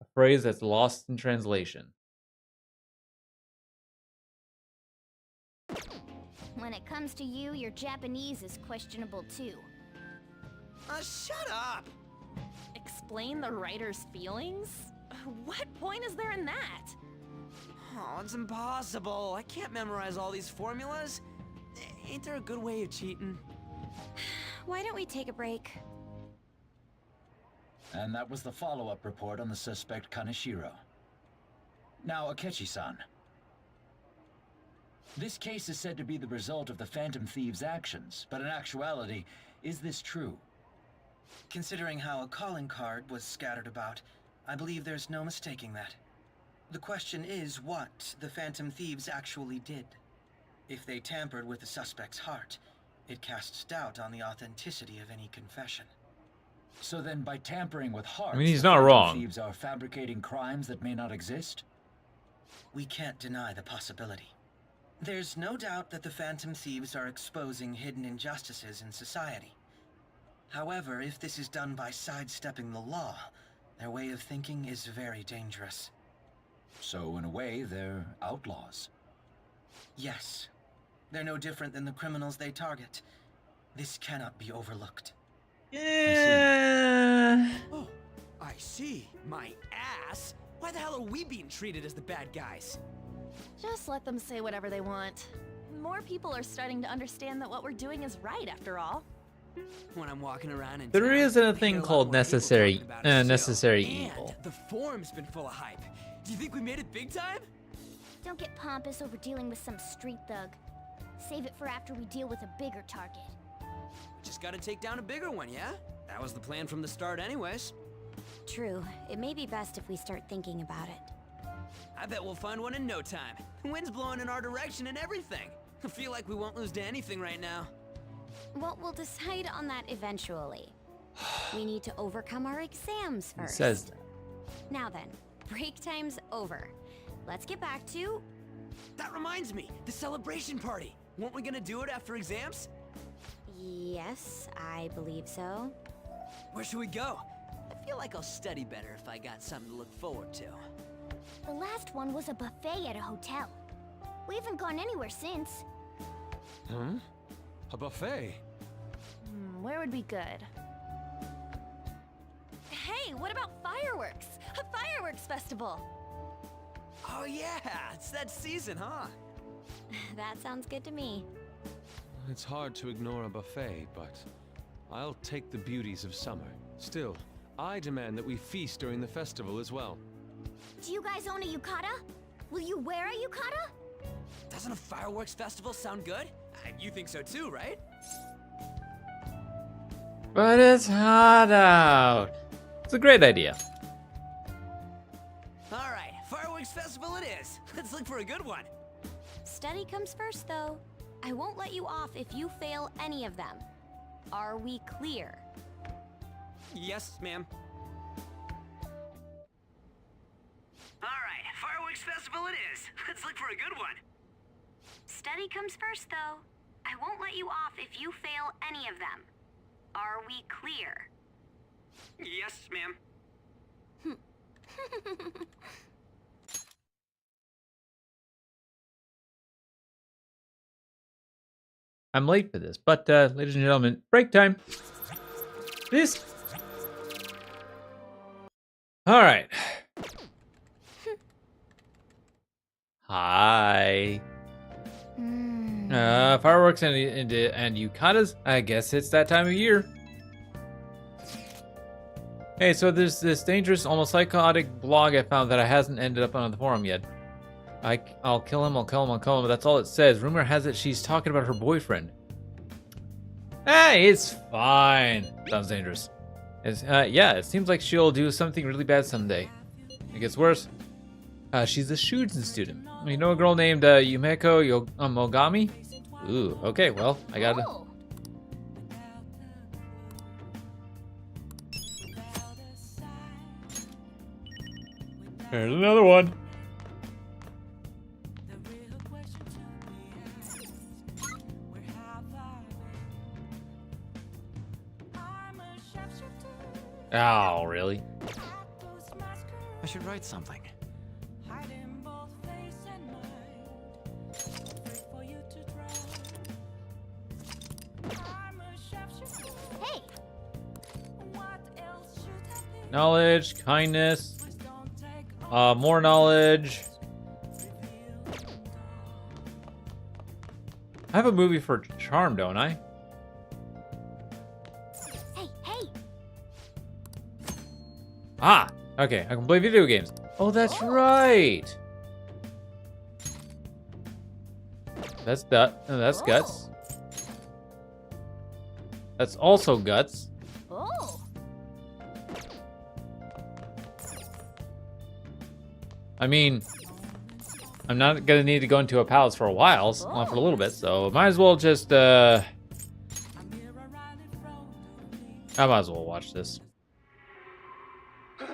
A phrase that's lost in translation. When it comes to you, your Japanese is questionable too. Shut up! Explain the writer's feelings? What point is there in that? Oh, it's impossible. I can't memorize all these formulas. Ain't there a good way of cheating? Why don't we take a break? And that was the follow-up report on the suspect Kaneshiro. Now, Akechi-san. This case is said to be the result of the Phantom Thieves' actions, but in actuality, is this true? Considering how a calling card was scattered about, I believe there's no mistaking that. The question is what the Phantom Thieves actually did. If they tampered with the suspect's heart, it casts doubt on the authenticity of any confession. So then, by tampering with hearts, I mean, he's the not Phantom wrong. Thieves are fabricating crimes that may not exist? We can't deny the possibility. There's no doubt that the Phantom Thieves are exposing hidden injustices in society. However, if this is done by sidestepping the law, their way of thinking is very dangerous. So, in a way, they're outlaws. Yes. They're no different than the criminals they target. This cannot be overlooked. Yeah. Oh, I see. My ass? Why the hell are we being treated as the bad guys? Just let them say whatever they want. More people are starting to understand that what we're doing is right, after all. When I'm walking around in There town, isn't I a hear thing lot called more people necessary talking about it necessary still. evil. And the forum's been full of hype. Do you think we made it big time? Don't get pompous over dealing with some street thug. Save it for after we deal with a bigger target. Just gotta take down a bigger one, yeah? That was the plan from the start anyways. True. It may be best if we start thinking about it. I bet we'll find one in no time. The wind's blowing in our direction and everything. I feel like we won't lose to anything right now. Well, we'll decide on that eventually. We need to overcome our exams He first. says that. Now then, break time's over. Let's get back to... That reminds me, the celebration party. Weren't we gonna do it after exams? Yes, I believe so. Where should we go? I feel like I'll study better if I got something to look forward to. The last one was a buffet at a hotel. We haven't gone anywhere since. Huh? A buffet? Where would be good? Hey, what about fireworks? A fireworks festival! Oh yeah, it's that season, huh? That sounds good to me. It's hard to ignore a buffet, but I'll take the beauties of summer. Still, I demand that we feast during the festival as well. Do you guys own a yukata? Will you wear a yukata? Doesn't a fireworks festival sound good? You think so too, right? But it's hot out. It's a great idea. Alright, fireworks festival it is. Let's look for a good one. Study comes first, though. I won't let you off if you fail any of them. Are we clear? Yes, ma'am. Alright, fireworks festival it is. Let's look for a good one. Study comes first, though. I won't let you off if you fail any of them. Are we clear? Yes, ma'am. I'm late for this, but ladies and gentlemen, break time. This. All right. Hi. Fireworks and yukatas. I guess it's that time of year. Hey, so there's this dangerous, almost psychotic blog I found that I hasn't ended up on the forum yet. I'll kill him, but that's all it says. Rumor has it she's talking about her boyfriend. Hey, it's fine. Sounds dangerous. Yeah, it seems like she'll do something really bad someday. It gets worse. She's a Shujin student. You know a girl named Yumeko Mogami? Ooh, okay, well, I gotta... Oh. Here's another one. Oh, really? I should write something. Hey! Knowledge, kindness, more knowledge. I have a movie for charm, don't I? Hey, hey! Ah, okay, I can play video games. Oh, that's right. That's that. No, that's guts. That's also guts. Oh! I mean, I'm not gonna need to go into a palace for a while, not for a little bit, so might as well just I might as well watch this.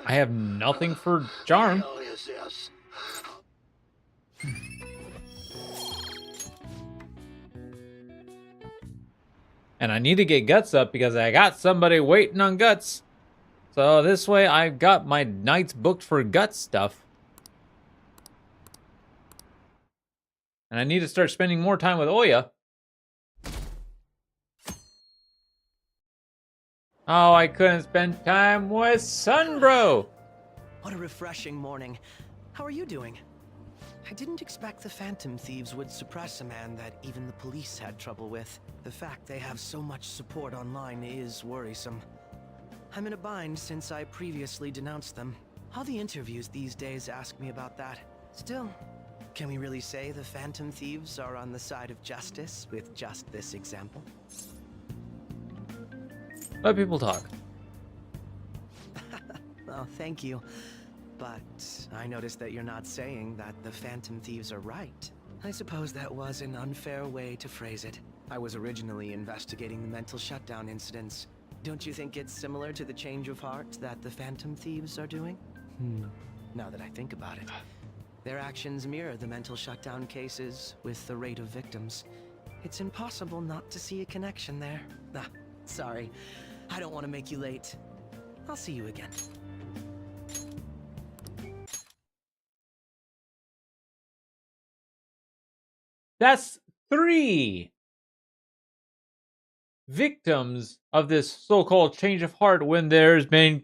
I have nothing for charm. And I need to get guts up because I got somebody waiting on guts. So this way I've got my nights booked for guts stuff. And I need to start spending more time with Oya. Oh, I couldn't spend time with Sunbro. What a refreshing morning. How are you doing? I didn't expect the Phantom Thieves would suppress a man that even the police had trouble with. The fact they have so much support online is worrisome. I'm in a bind since I previously denounced them. All the interviews these days ask me about that. Still, can we really say the Phantom Thieves are on the side of justice with just this example? Let people talk. Well, thank you. But I noticed that you're not saying that the Phantom Thieves are right. I suppose that was an unfair way to phrase it. I was originally investigating the mental shutdown incidents. Don't you think it's similar to the change of heart that the Phantom Thieves are doing? Now that I think about it, their actions mirror the mental shutdown cases with the rate of victims. It's impossible not to see a connection there. Ah, sorry. I don't want to make you late. I'll see you again. That's 3 victims of this so-called change of heart when there's been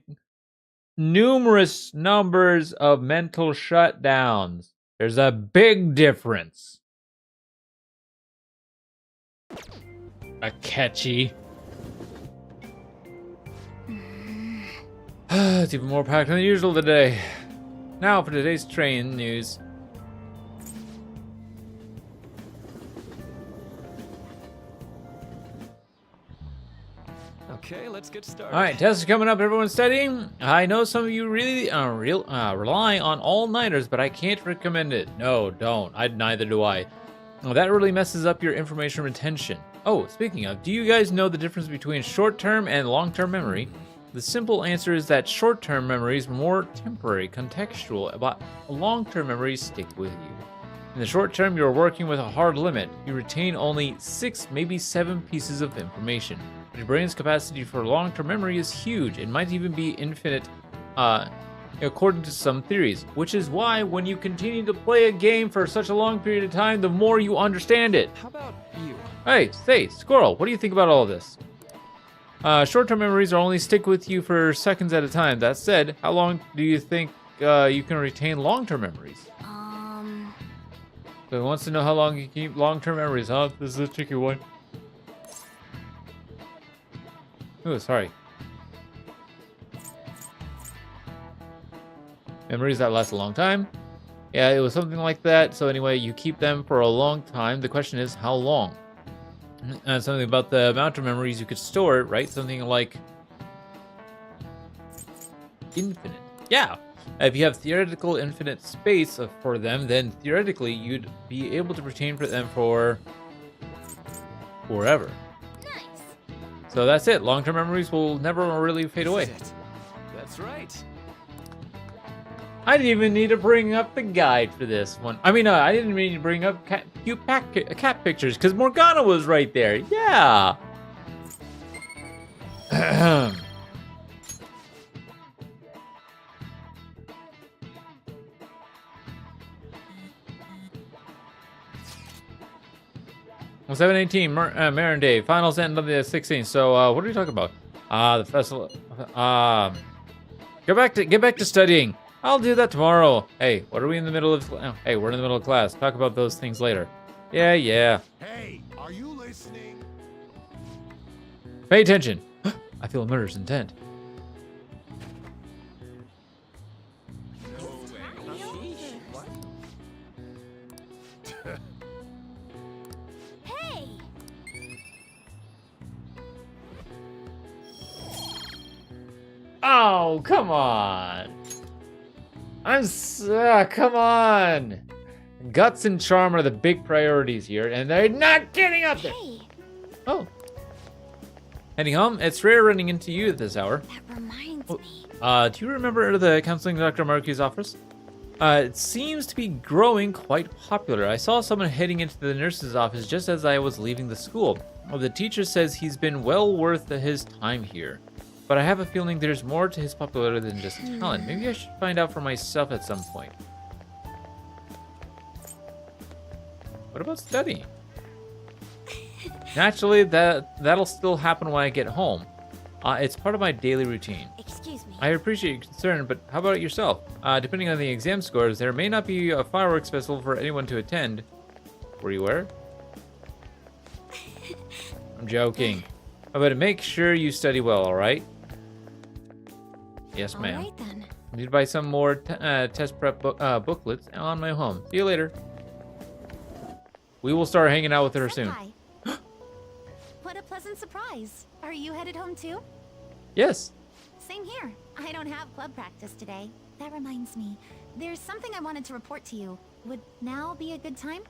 numerous numbers of mental shutdowns. There's a big difference. Akechi. It's even more packed than usual today. Now for today's train news. Okay, let's get started. All right, tests are coming up. Everyone's studying. I know some of you really rely on all-nighters, but I can't recommend it. No, don't. Neither do I. Well, that really messes up your information retention. Oh, speaking of, do you guys know the difference between short-term and long-term memory? The simple answer is that short-term memory is more temporary, contextual, but long-term memories stick with you. In the short term, you're working with a hard limit. You retain only 6, maybe 7 pieces of information. But your brain's capacity for long-term memory is huge. It might even be infinite, according to some theories. Which is why, when you continue to play a game for such a long period of time, the more you understand it. How about you? Hey, Squirrel, what do you think about all of this? Short-term memories are only stick with you for seconds at a time. That said, how long do you think you can retain long-term memories? So he wants to know how long you keep long-term memories, huh? This is a tricky one. Oh, sorry. Memories that last a long time. Yeah, it was something like that. So anyway, you keep them for a long time. The question is, how long? Something about the amount of memories you could store, right? Something like infinite. Yeah. If you have theoretical infinite space for them, then theoretically you'd be able to retain for them for forever. Nice. So that's it. Long-term memories will never really fade away. That's right. I didn't even need to bring up the guide for this one. I mean, I didn't need to bring up cute cat pictures because Morgana was right there. Yeah. Well, 7/18, Marin Day. Finals end on the 16th. So, what are we talking about? The festival. Get back to studying. I'll do that tomorrow. Hey, what are we in the middle of? Oh, hey, we're in the middle of class. Talk about those things later. Yeah. Hey, are you listening? Pay attention. I feel a murderous intent. Hey! Oh, come on. Come on. Guts and charm are the big priorities here, and they're not getting up there. Hey, Oh. Heading home, it's rare running into you at this hour. that reminds me. Do you remember the counseling Dr. Markey's office? It seems to be growing quite popular. I saw someone heading into the nurse's office just as I was leaving the school. Well, the teacher says he's been well worth his time here. But I have a feeling there's more to his popularity than just talent. Maybe I should find out for myself at some point. What about studying? Naturally, that'll still happen when I get home. It's part of my daily routine. Excuse me. I appreciate your concern, but how about yourself? Depending on the exam scores, there may not be a fireworks festival for anyone to attend. Were you aware? I'm joking. But make sure you study well, alright? Yes, ma'am. All right then. I need to buy some more test prep booklets on my home. See you later. We will start hanging out with her soon. Senpai. What a pleasant surprise. Are you headed home too? Yes. Same here. I don't have club practice today. That reminds me. There's something I wanted to report to you. Would now be a good time?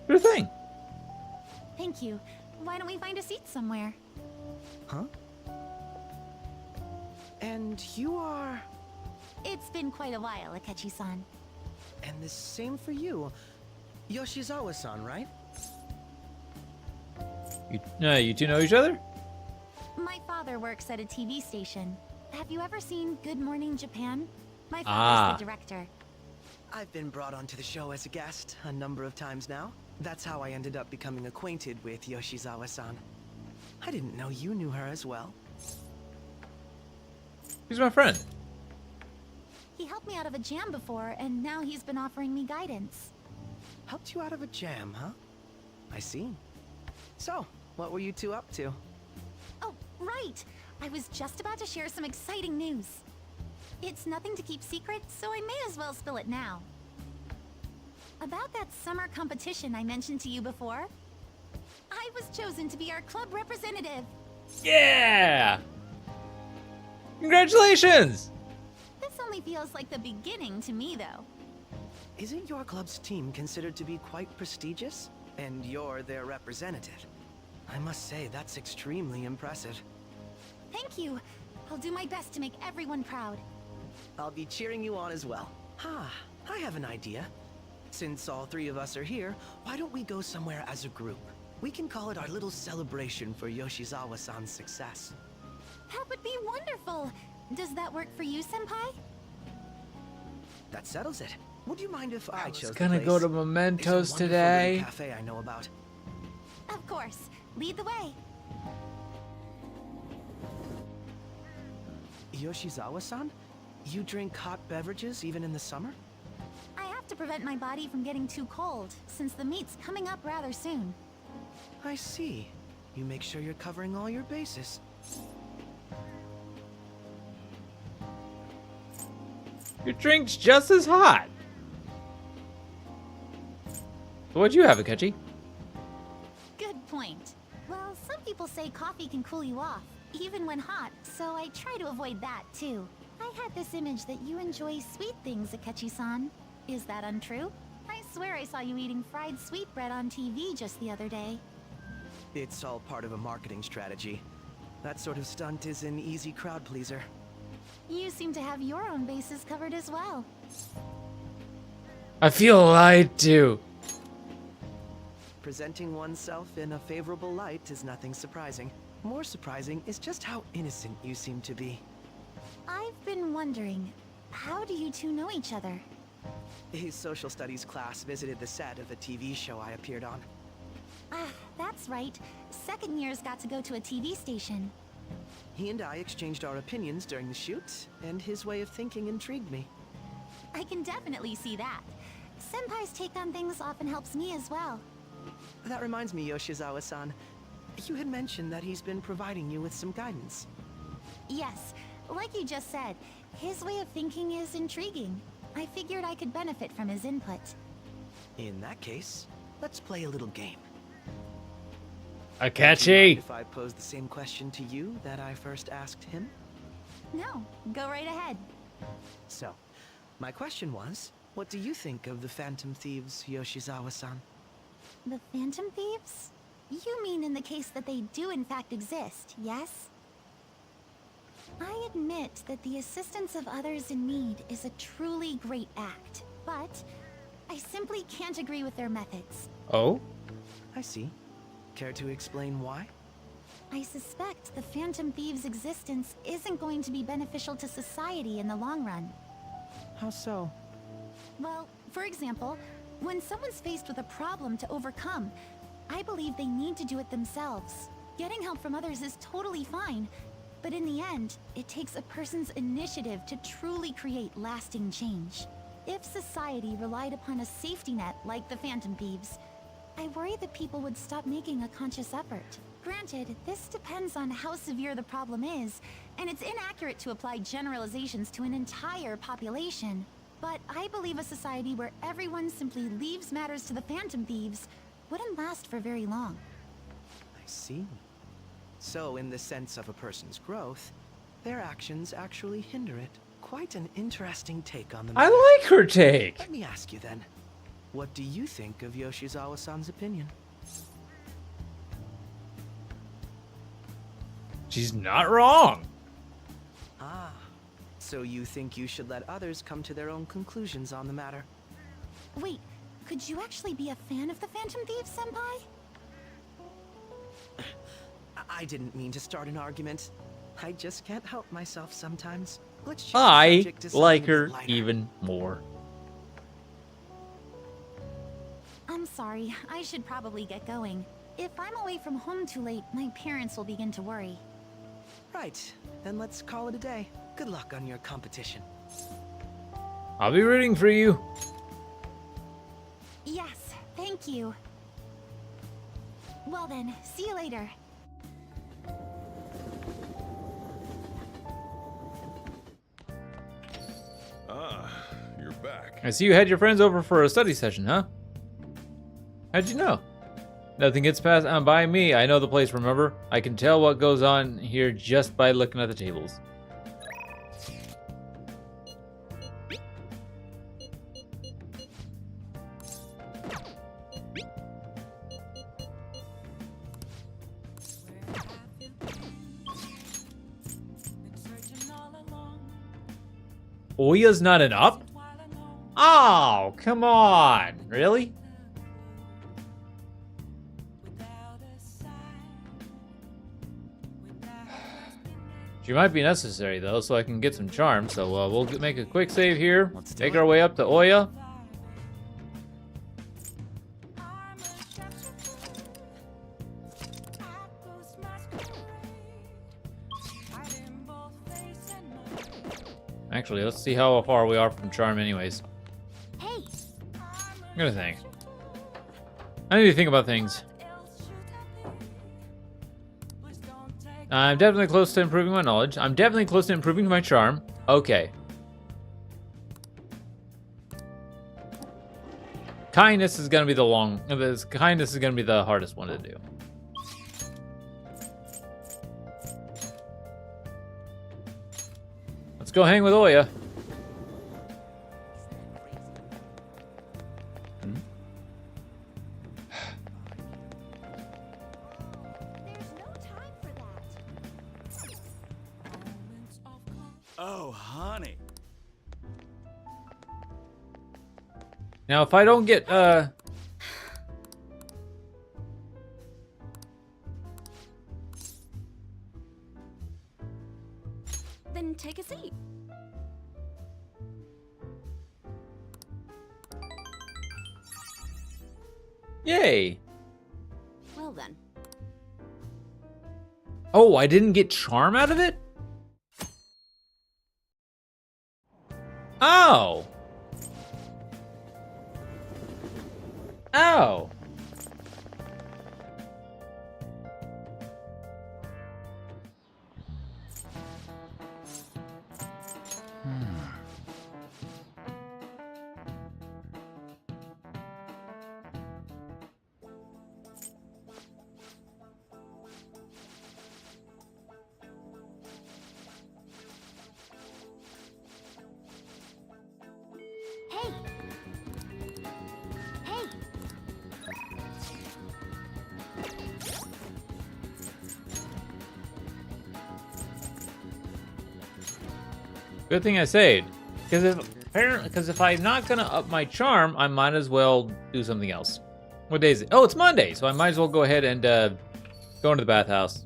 Sure thing. Thank you. Why don't we find a seat somewhere? Huh? And you are... It's been quite a while, Akechi-san. And the same for you. Yoshizawa-san, right? You two know each other? My father works at a TV station. Have you ever seen Good Morning Japan? My father's Ah. the director. I've been brought onto the show as a guest a number of times now. That's how I ended up becoming acquainted with Yoshizawa-san. I didn't know you knew her as well. He's my friend. He helped me out of a jam before, and now he's been offering me guidance. Helped you out of a jam, huh? I see. So, what were you two up to? Oh, right! I was just about to share some exciting news. It's nothing to keep secret, so I may as well spill it now. About that summer competition I mentioned to you before, I was chosen to be our club representative. Yeah! Congratulations! This only feels like the beginning to me, though. Isn't your club's team considered to be quite prestigious? And you're their representative. I must say, that's extremely impressive. Thank you. I'll do my best to make everyone proud. I'll be cheering you on as well. I have an idea. Since all three of us are here, why don't we go somewhere as a group? We can call it our little celebration for Yoshizawa-san's success. That would be wonderful. Does that work for you, Senpai? That settles it. Would you mind if I chose the Gonna place? go to It's a Mementos wonderful today. little cafe I know about. Of course. Lead the way. Yoshizawa-san? You drink hot beverages even in the summer? I have to prevent my body from getting too cold, since the meet's coming up rather soon. I see. You make sure you're covering all your bases. Your drink's just as hot. So what'd you have, Akechi? Good point. Well, some people say coffee can cool you off, even when hot, so I try to avoid that, too. I had this image that you enjoy sweet things, Akechi-san. Is that untrue? I swear I saw you eating fried sweetbread on TV just the other day. It's all part of a marketing strategy. That sort of stunt is an easy crowd pleaser. You seem to have your own bases covered as well. I feel lied to. Presenting oneself in a favorable light is nothing surprising. More surprising is just how innocent you seem to be. I've been wondering, how do you two know each other? His social studies class visited the set of a TV show I appeared on. Ah, that's right. Second years got to go to a TV station. He and I exchanged our opinions during the shoot, and his way of thinking intrigued me. I can definitely see that. Senpai's take on things often helps me as well. That reminds me, Yoshizawa-san. You had mentioned that he's been providing you with some guidance. Yes, like you just said, his way of thinking is intriguing. I figured I could benefit from his input. In that case, let's play a little game. Akechi! Do you mind if I pose the same question to you that I first asked him? No, go right ahead. So, my question was, what do you think of the Phantom Thieves, Yoshizawa-san? The Phantom Thieves? You mean in the case that they do in fact exist, yes? I admit that the assistance of others in need is a truly great act, but I simply can't agree with their methods. Oh? I see. Care to explain why? I suspect the Phantom Thieves' existence isn't going to be beneficial to society in the long run. How so? Well, for example, when someone's faced with a problem to overcome, I believe they need to do it themselves. Getting help from others is totally fine, but in the end, it takes a person's initiative to truly create lasting change. If society relied upon a safety net like the Phantom Thieves, I worry that people would stop making a conscious effort. Granted, this depends on how severe the problem is, and it's inaccurate to apply generalizations to an entire population. But I believe a society where everyone simply leaves matters to the Phantom Thieves wouldn't last for very long. I see. So, in the sense of a person's growth, their actions actually hinder it. Quite an interesting take on the matter. I like her take. Let me ask you then, what do you think of Yoshizawa-san's opinion? She's not wrong. Ah, so you think you should let others come to their own conclusions on the matter? Wait, could you actually be a fan of the Phantom Thieves, Senpai? I didn't mean to start an argument. I just can't help myself sometimes. Let's change the I subject to like something her lighter. even more. I'm sorry, I should probably get going. If I'm away from home too late, my parents will begin to worry. Right, then let's call it a day. Good luck on your competition. I'll be rooting for you. Yes, thank you. Well then, see you later. back. I see you had your friends over for a study session, huh? How'd you know? Nothing gets passed on by me. I know the place, remember? I can tell what goes on here just by looking at the tables. Oya's not an up? Oh, come on. Really? She might be necessary, though, so I can get some charm. So we'll make a quick save here. Let's make our way up to Oya. Actually, let's see how far we are from charm anyways. Hey. I'm gonna think. I need to think about things. I'm definitely close to improving my knowledge. I'm definitely close to improving my charm. Okay. Kindness is gonna be kindness is gonna be the hardest one to do. Let's go hang with Oya. Oh, honey. Now, if I don't get, Then take a seat. Yay! Well then. Oh, I didn't get charm out of it? Oh! Oh! Hey. Hey. Good thing I saved. Because if I'm not gonna up my charm, I might as well do something else. What day is it? Oh, it's Monday, so I might as well go ahead and go into the bathhouse.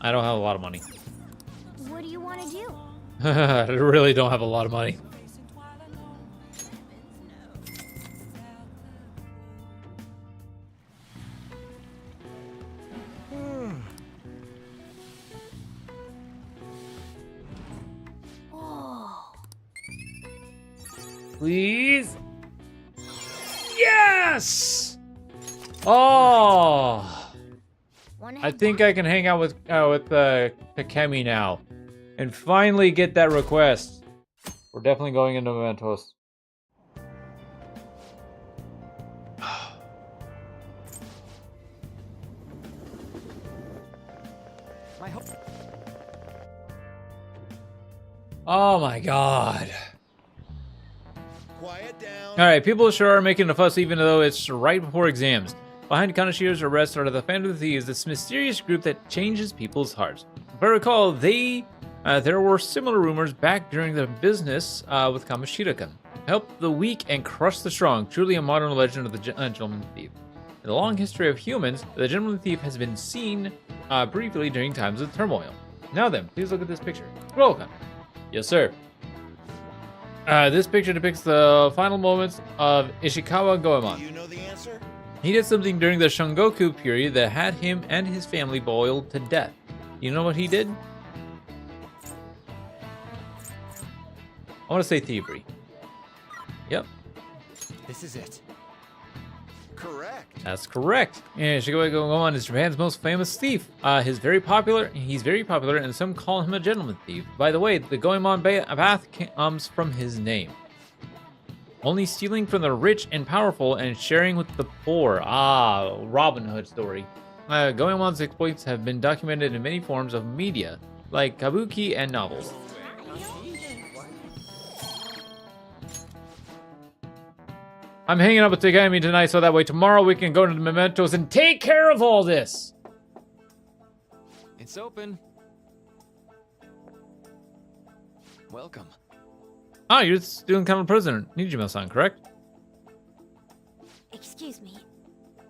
I don't have a lot of money. What do you want to do? I really don't have a lot of money. Oh. Please? Yes! Oh! I think I can hang out with Takemi now, and finally get that request. We're definitely going into Mementos. Oh my god. Quiet down. Alright, people sure are making a fuss even though it's right before exams. Behind Kanashiro's arrest are the Phantom Thieves, this mysterious group that changes people's hearts. If I recall, there were similar rumors back during the business with Kamoshida-kun. Help the weak and crush the strong, truly a modern legend of the Gentleman Thief. In the long history of humans, the Gentleman Thief has been seen briefly during times of turmoil. Now then, please look at this picture. Welcome. Yes, sir. This picture depicts the final moments of Ishikawa Goemon. Do you know the answer? He did something during the Shungoku period that had him and his family boiled to death. You know what he did? I want to say thievery. Yep, This is it. Correct. that's correct. And Shigeru Goemon is Japan's most famous thief. He's very popular, and some call him a gentleman thief. By the way, the Goemon path comes from his name. Only stealing from the rich and powerful and sharing with the poor. Ah, Robin Hood story. Goemon's exploits have been documented in many forms of media, like kabuki and novels. I'm hanging out with Takami tonight so that way tomorrow we can go to the Mementos and take care of all this. It's open. Welcome. Ah, you're the student council president, Nijima-san, correct? Excuse me.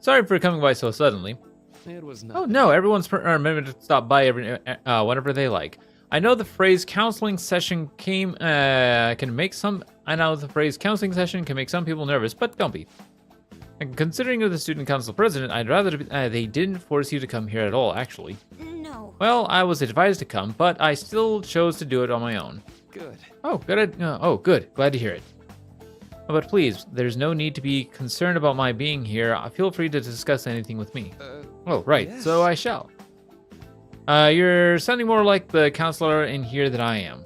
Sorry for coming by so suddenly. It was not. Oh no, everyone's permitted to stop by whenever they like. I know the phrase counseling session can make some people nervous, but don't be. And considering you're the student council president, I'd rather they didn't force you to come here at all, actually. No. Well, I was advised to come, but I still chose to do it on my own. Good. Oh, good. Good. Glad to hear it. But please, there's no need to be concerned about my being here. Feel free to discuss anything with me. Oh, right. Yes. So I shall. You're sounding more like the counselor in here than I am.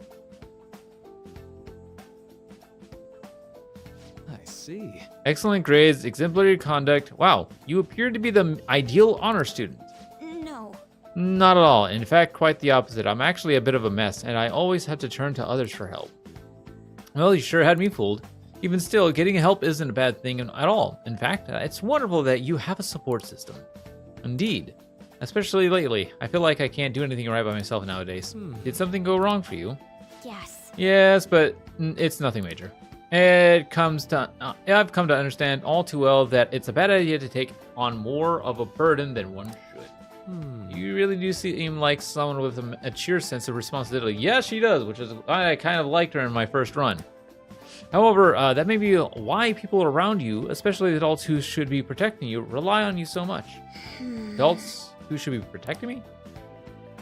I see. Excellent grades, exemplary conduct. Wow, you appear to be the ideal honor student. No. Not at all. In fact, quite the opposite. I'm actually a bit of a mess, and I always have to turn to others for help. Well, you sure had me fooled. Even still, getting help isn't a bad thing at all. In fact, it's wonderful that you have a support system. Indeed. Especially lately. I feel like I can't do anything right by myself nowadays. Did something go wrong for you? Yes. Yes, but it's nothing major. I've come to understand all too well that it's a bad idea to take on more of a burden than one should. You really do seem like someone with a sheer sense of responsibility. Yes, she does, which is why I kind of liked her in my first run. However, that may be why people around you, especially adults who should be protecting you, rely on you so much. Adults who should be protecting me?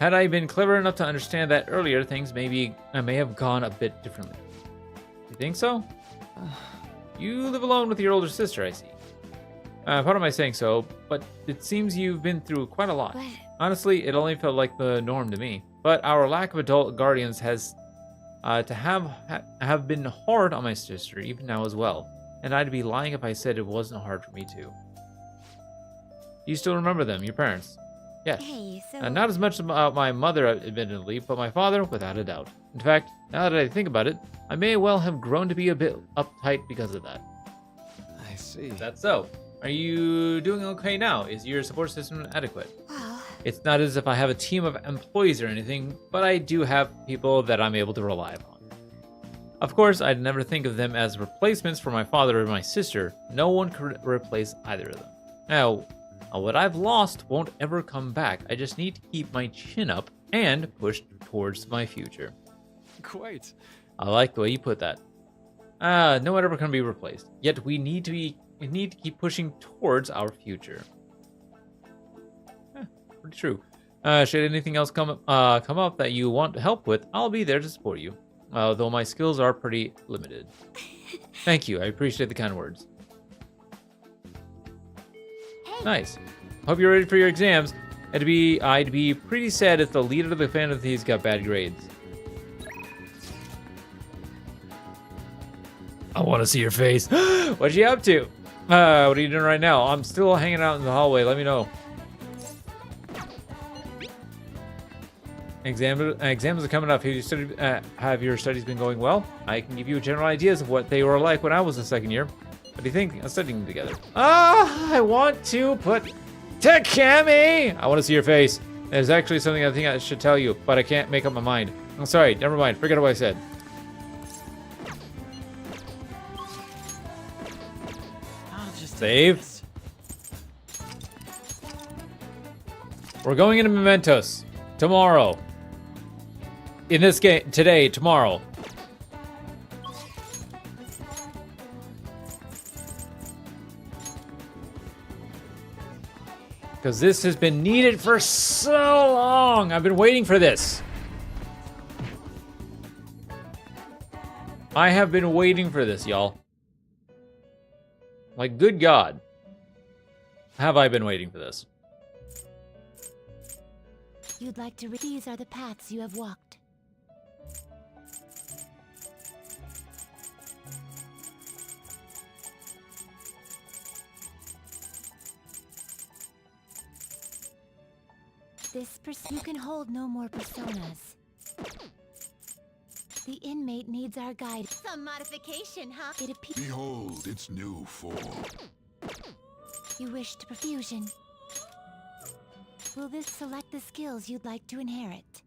Had I been clever enough to understand that earlier, things may have gone a bit differently. You think so? You live alone with your older sister, I see. Pardon my saying so, but it seems you've been through quite a lot. Honestly, it only felt like the norm to me. But our lack of adult guardians has have been hard on my sister, even now as well. And I'd be lying if I said it wasn't hard for me too. You still remember them, your parents? Yes. Hey, so... Not as much about my mother, admittedly, but my father, without a doubt. In fact, now that I think about it, I may well have grown to be a bit uptight because of that. I see. That's so. Are you doing okay now? Is your support system adequate? Well... It's not as if I have a team of employees or anything, but I do have people that I'm able to rely upon. Of course, I'd never think of them as replacements for my father or my sister. No one could replace either of them. Now, what I've lost won't ever come back. I just need to keep my chin up and push towards my future. Quite. I like the way you put that. No one ever can be replaced. Yet we need to keep pushing towards our future. Pretty true. Should anything else come up that you want help with, I'll be there to support you. Though my skills are pretty limited. Thank you. I appreciate the kind words. Nice. Hope you're ready for your exams. I'd be pretty sad if the leader of the Phantom Thieves got bad grades. I want to see your face. What's you up to? What are you doing right now? I'm still hanging out in the hallway. Let me know. Exams are coming up. Have your studies been going well? I can give you general ideas of what they were like when I was in second year. What do you think of studying together? I want to put Takami! I want to see your face. There's actually something I think I should tell you, but I can't make up my mind. I'm sorry, never mind. Forget what I said. Save. We're going into Mementos tomorrow. In this game, today, tomorrow. Because this has been needed for so long. I've been waiting for this. I have been waiting for this, y'all. Like, good God. Have I been waiting for this? You'd like to read. These are the paths you have walked. You can hold no more personas. The inmate needs our guide. Some modification, huh? It appears Behold its new form. you wish to perfusion. Will this select the skills you'd like to inherit?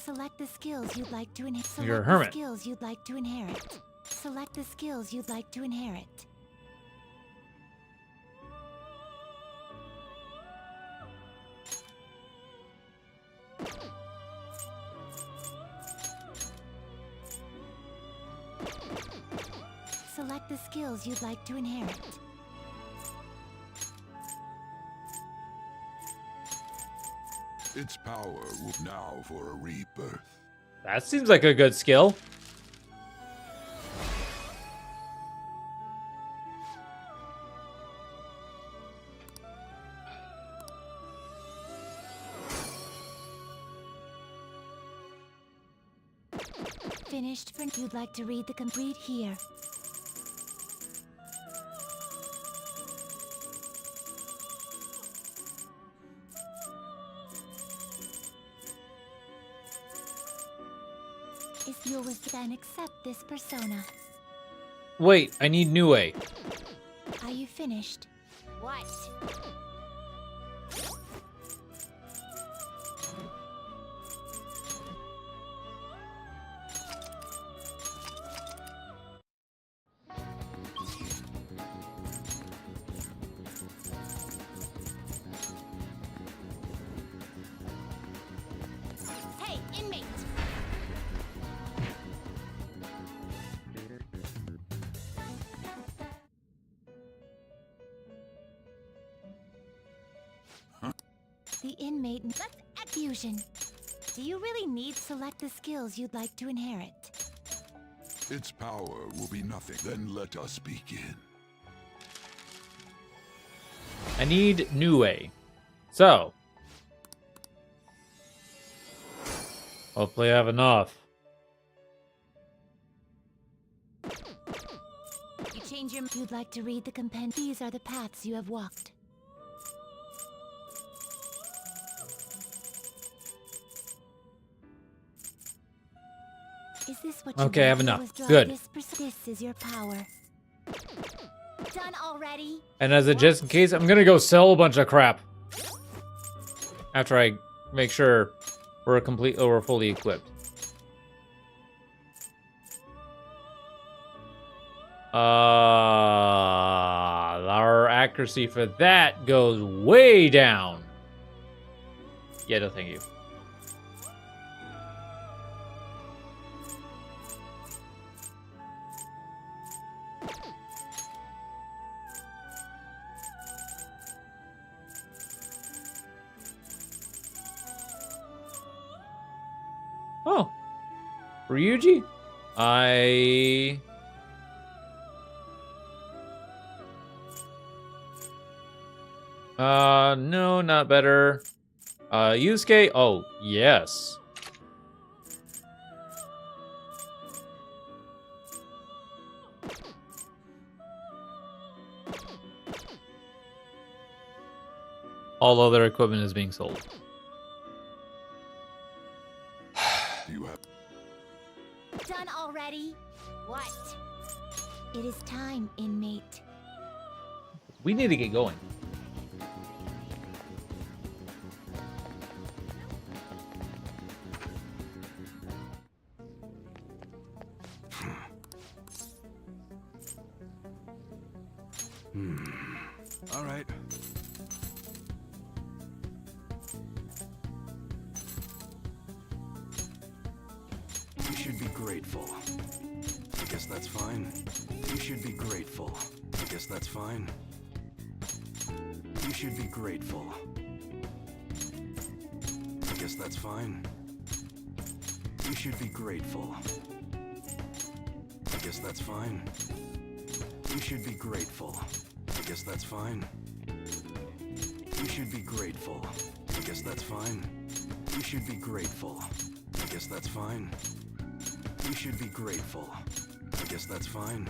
Select the skills you'd like to inherit. You're a Select hermit. the skills you'd like to inherit. Select the skills you'd like to inherit. Select the skills you'd like to inherit. Its power will now for a rebirth. That seems like a good skill. Finished for you'd like to read the complete here. If you was then accept this persona. Wait, I need New A. Are you finished? What? Hey, inmate! The inmate. Let's fusion. Do you really need select the skills you'd like to inherit? Its power will be nothing. Then let us begin. I need New A. So. Hopefully I have enough. You change your. You'd like to read the compendium. These are the paths you have walked. Is this what you Okay, I have want to enough. withdraw? Good. This is your power. Done already? And as a just in case, I'm gonna go sell a bunch of crap. After I make sure we're fully equipped. Our accuracy for that goes way down. Yeah, no thank you. Oh. Ryuji? No, not better. Yusuke? Oh, yes. All other equipment is being sold. You have Done already? What? It is time, inmate. We need to get going. All right. You should be grateful. I guess that's fine. You should be grateful. I guess that's fine. You should be grateful. I guess that's fine. You should be grateful. I guess that's fine. You should be grateful. I guess that's fine. You should be grateful. I guess that's fine. You should be grateful. I guess that's fine. You should be grateful. I guess that's fine.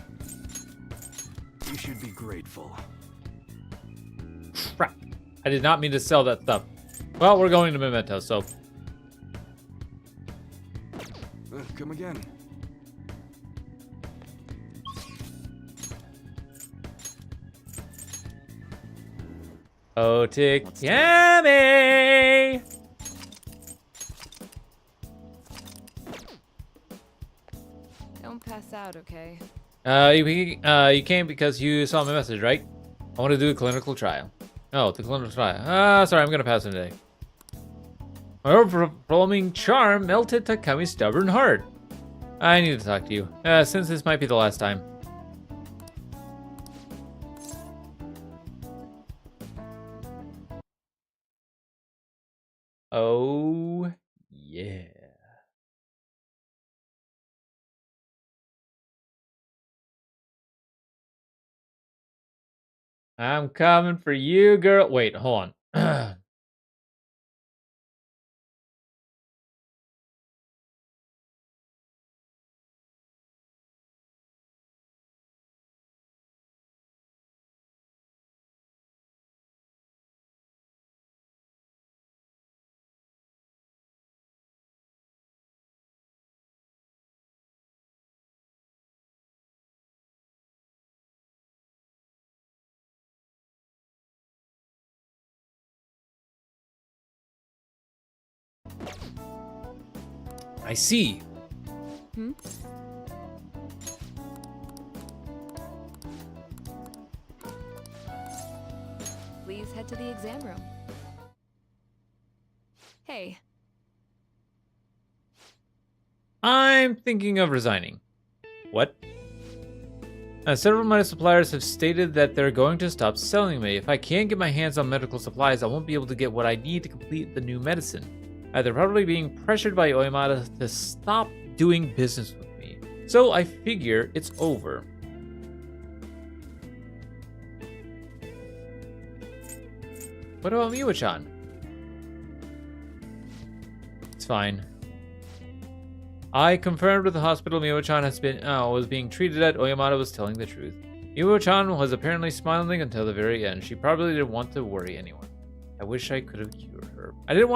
You should be grateful. Crap. I did not mean to sell that stuff. Well, we're going to Memento, so. Come again. Otikami! Don't pass out, okay? You came because you saw my message, right? I want to do a clinical trial. Oh, the clinical trial. Sorry, I'm gonna pass it today. My overwhelming charm melted Takami's stubborn heart. I need to talk to you, since this might be the last time. Oh, yeah. I'm coming for you, girl. Wait, hold on. I see. Hmm? Please head to the exam room. Hey. I'm thinking of resigning. What? Several of my suppliers have stated that they're going to stop selling me. If I can't get my hands on medical supplies, I won't be able to get what I need to complete the new medicine. They're probably being pressured by Oyamata to stop doing business with me. So I figure it's over. What about Miwa-chan? It's fine. I confirmed with the hospital Miwa-chan was being treated at. Oyamata was telling the truth. Miwa-chan was apparently smiling until the very end. She probably didn't want to worry anyone. I wish I could have cured her. I didn't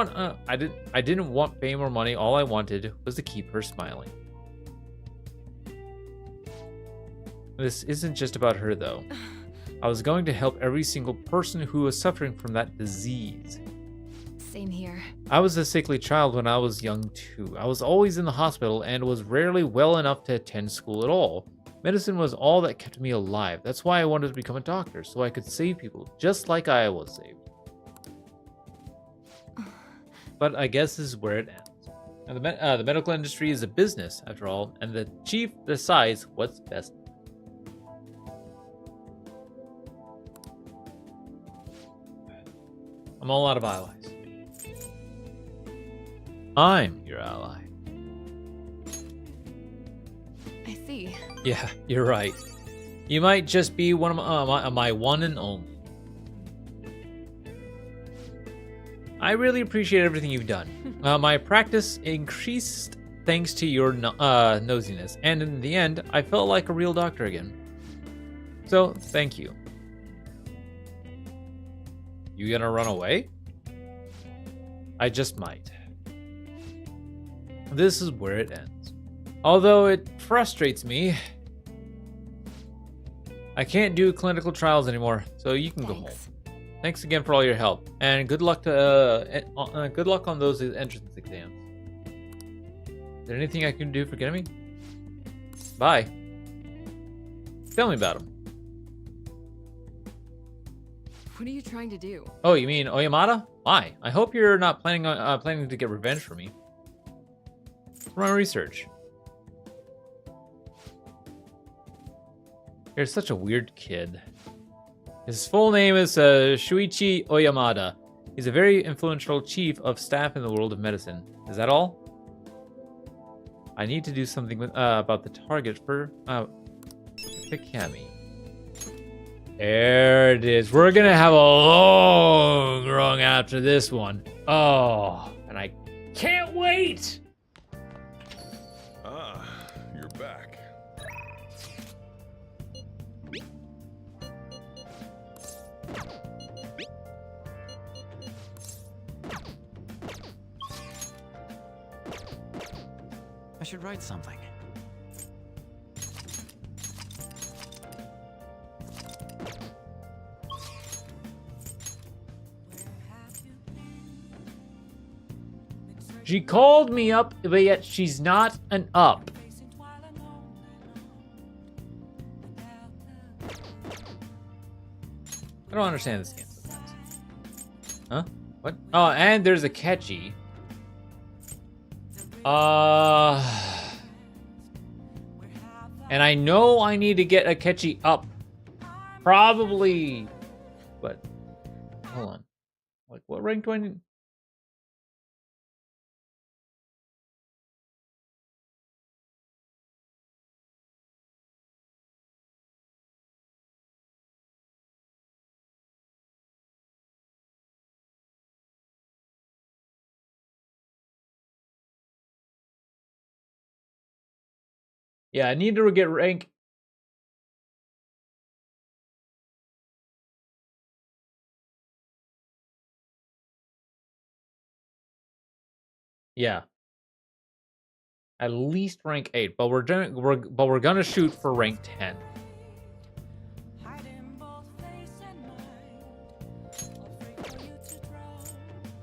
want fame or money. All I wanted was to keep her smiling. This isn't just about her though. I was going to help every single person who was suffering from that disease. Same here. I was a sickly child when I was young too. I was always in the hospital and was rarely well enough to attend school at all. Medicine was all that kept me alive. That's why I wanted to become a doctor, so I could save people, just like I was saved. But I guess this is where it ends. Now, the medical industry is a business, after all, and the chief decides what's best. I'm all out of allies. I'm your ally. I see. Yeah, you're right. You might just be one of my one and only. I really appreciate everything you've done. My practice increased thanks to your nosiness, and in the end, I felt like a real doctor again. So, thank you. You gonna run away? I just might. This is where it ends. Although it frustrates me, I can't do clinical trials anymore, so you can go home. Thanks again for all your help, and good luck on those entrance exams. Is there anything I can do for getting me? Bye. Tell me about him. What are you trying to do? Oh, you mean Oyamata? Why? I hope you're not planning to get revenge for me. For my research. You're such a weird kid. His full name is Shuichi Oyamada. He's a very influential chief of staff in the world of medicine. Is that all? I need to do something with, about the target for Pikami. There it is. We're gonna have a long run after this one. Oh, and I can't wait! Ah, you're back. I should write something. She called me up, but yet she's not an up. I don't understand this game sometimes. Huh? What? Oh, and there's a catchy. And I know I need to get a catchy up. Probably. But, hold on. Like, what rank do I need? Yeah, I need to get rank. Yeah. At least rank 8, but we're gonna shoot for rank 10.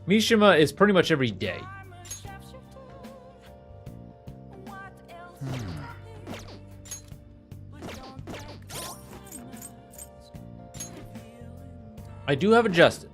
Mishima is pretty much every day. I do have a justice.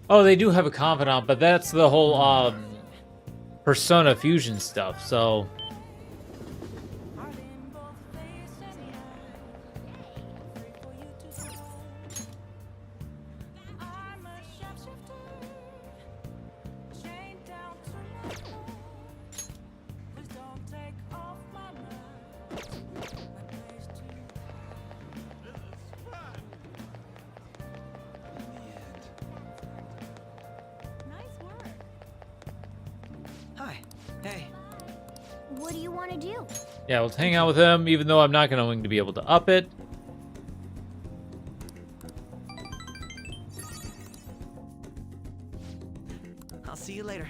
Oh, they do have a confidant, but that's the whole Persona Fusion stuff, so... Hi. Hey. What do you want to do? Yeah, let's hang out with him, even though I'm not going to be able to up it. I'll see you later.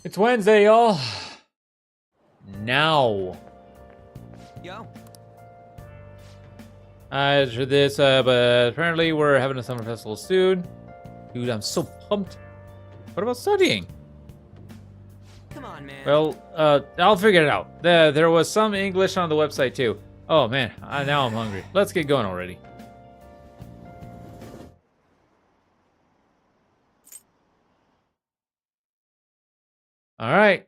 It's Wednesday, y'all. Now. Yo. As for this, but apparently we're having a summer festival soon. Dude, I'm so pumped. What about studying? Come on, man. Well, I'll figure it out. There was some English on the website too. Oh man, now I'm hungry. Let's get going already. All right.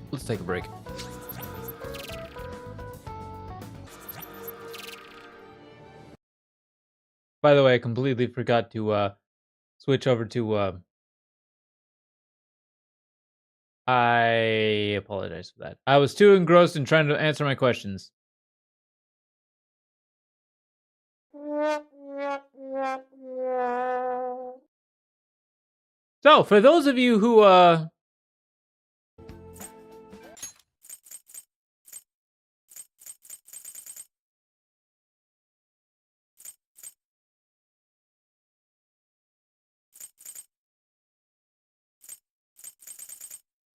Let's take a break. By the way, I completely forgot to switch over to I apologize for that. I was too engrossed in trying to answer my questions. So, for those of you who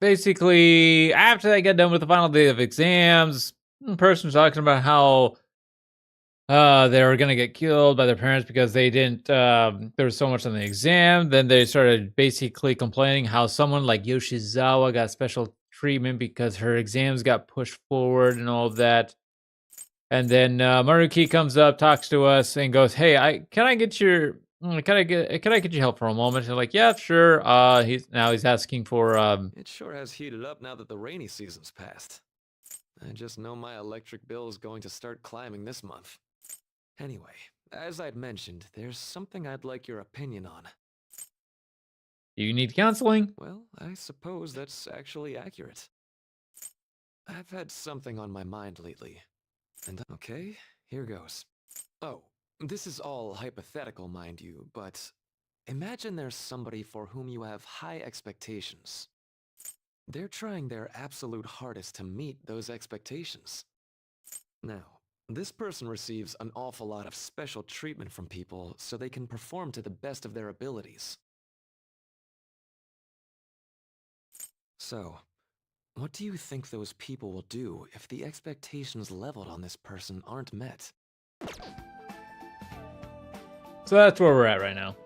basically, after they get done with the final day of exams, the person was talking about how they were gonna get killed by their parents because they didn't. There was so much on the exam. Then they started basically complaining how someone like Yoshizawa got special treatment because her exams got pushed forward and all of that. And then Maruki comes up, talks to us, and goes, "Hey, can I get your help for a moment?" And like, "Yeah, sure." He's asking for It sure has heated up now that the rainy season's passed. I just know my electric bill is going to start climbing this month. Anyway, as I'd mentioned, there's something I'd like your opinion on. Do you need counseling? Well, I suppose that's actually accurate. I've had something on my mind lately. And okay, here goes. Oh, this is all hypothetical, mind you, but imagine there's somebody for whom you have high expectations. They're trying their absolute hardest to meet those expectations. Now, this person receives an awful lot of special treatment from people so they can perform to the best of their abilities. So, what do you think those people will do if the expectations leveled on this person aren't met? So that's where we're at right now.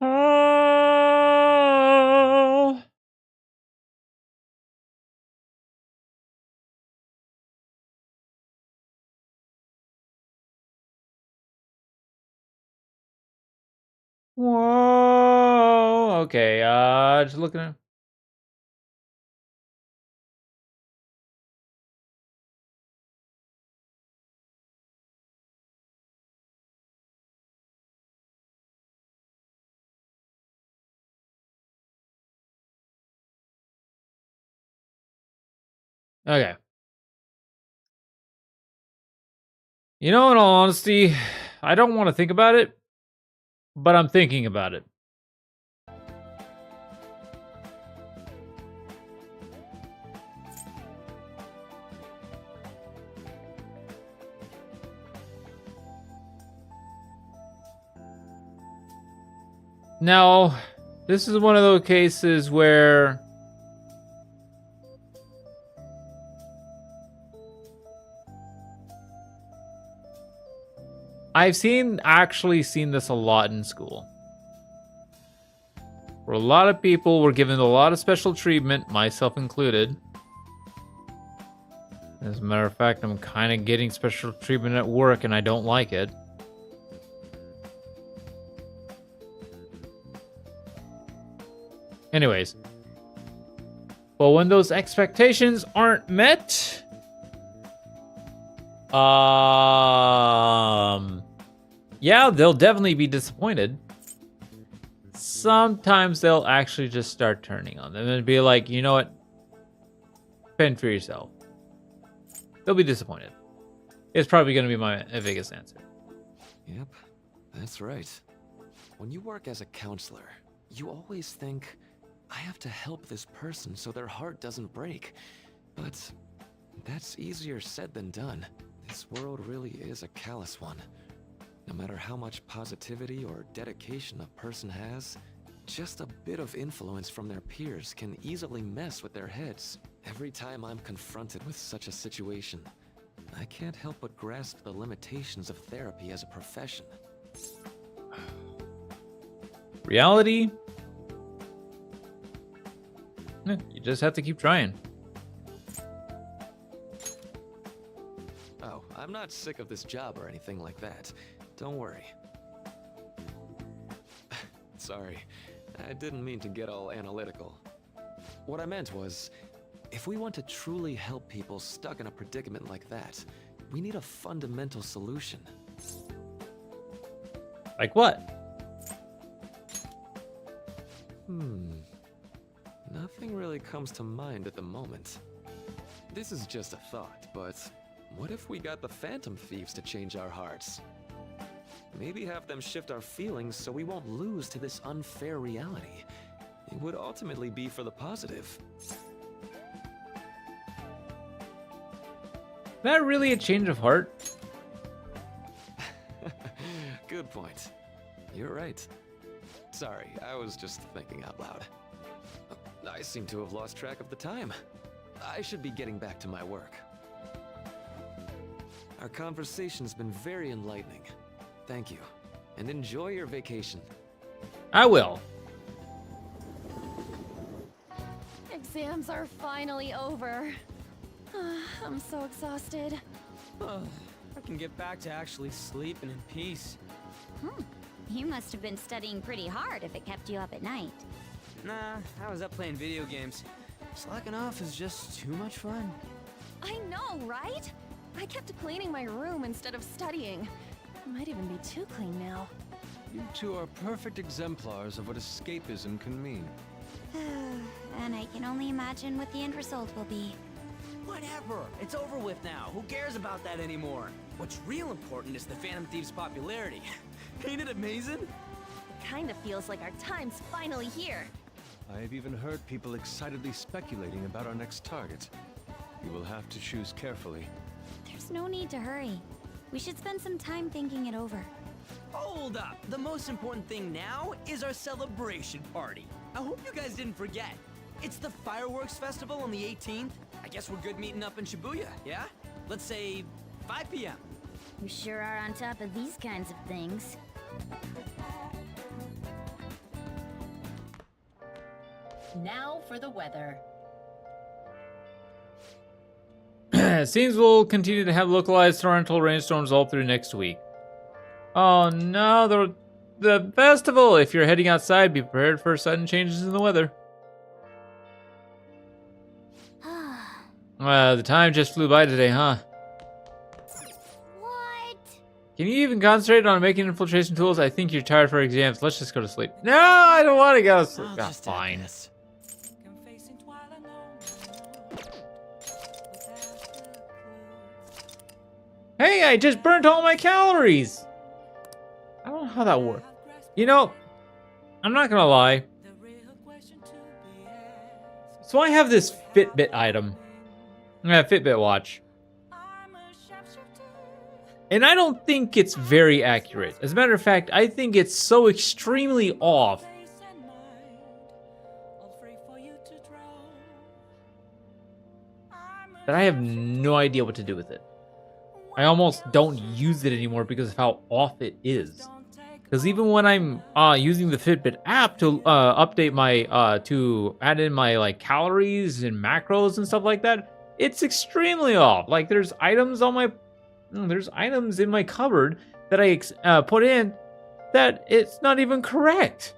Oh. Whoa. Okay. Just looking at. Okay. You know, in all honesty, I don't want to think about it, but I'm thinking about it. Now, this is one of those cases where I've actually seen this a lot in school. Where a lot of people were given a lot of special treatment, myself included. As a matter of fact, I'm kind of getting special treatment at work and I don't like it. Anyways. But when those expectations aren't met, yeah, they'll definitely be disappointed. Sometimes they'll actually just start turning on them and be like, you know what? Fend for yourself. They'll be disappointed. It's probably going to be my biggest answer. Yep, that's right. When you work as a counselor, you always think, I have to help this person so their heart doesn't break. But that's easier said than done. This world really is a callous one. No matter how much positivity or dedication a person has, just a bit of influence from their peers can easily mess with their heads. Every time I'm confronted with such a situation, I can't help but grasp the limitations of therapy as a profession. Reality? You just have to keep trying. Oh, I'm not sick of this job or anything like that. Don't worry. Sorry, I didn't mean to get all analytical. What I meant was, if we want to truly help people stuck in a predicament like that, we need a fundamental solution. Like what? Nothing really comes to mind at the moment. This is just a thought, but what if we got the Phantom Thieves to change our hearts? Maybe have them shift our feelings so we won't lose to this unfair reality. It would ultimately be for the positive. That really a change of heart? Good point. You're right. Sorry, I was just thinking out loud. I seem to have lost track of the time. I should be getting back to my work. Our conversation's been very enlightening. Thank you, and enjoy your vacation. I will. Exams are finally over. I'm so exhausted. I can get back to actually sleeping in peace. You must have been studying pretty hard if it kept you up at night. Nah, I was up playing video games. Slacking off is just too much fun. I know, right? I kept cleaning my room instead of studying. It might even be too clean now. You two are perfect exemplars of what escapism can mean. And I can only imagine what the end result will be. Whatever. It's over with now. Who cares about that anymore? What's real important is the Phantom Thieves' popularity. Ain't it amazing? It kind of feels like our time's finally here. I've even heard people excitedly speculating about our next target. You will have to choose carefully. There's no need to hurry. We should spend some time thinking it over. Hold up! The most important thing now is our celebration party. I hope you guys didn't forget. It's the fireworks festival on the 18th. I guess we're good meeting up in Shibuya, yeah? Let's say 5 p.m. You sure are on top of these kinds of things. Now for the weather. It seems we'll continue to have localized torrential rainstorms all through next week. Oh no, the festival! If you're heading outside, be prepared for sudden changes in the weather. The time just flew by today, huh? What? Can you even concentrate on making infiltration tools? I think you're tired for exams. Let's just go to sleep. No, I don't want to go to sleep. Fine. Hey, I just burnt all my calories. I don't know how that works. You know, I'm not gonna lie. So I have this Fitbit item. Fitbit watch. And I don't think it's very accurate. As a matter of fact, I think it's so extremely off that I have no idea what to do with it. I almost don't use it anymore because of how off it is. Because even when I'm using the Fitbit app to update my, to add in my like calories and macros and stuff like that, it's extremely off. Like there's items on my, there's items in my cupboard that I put in that it's not even correct.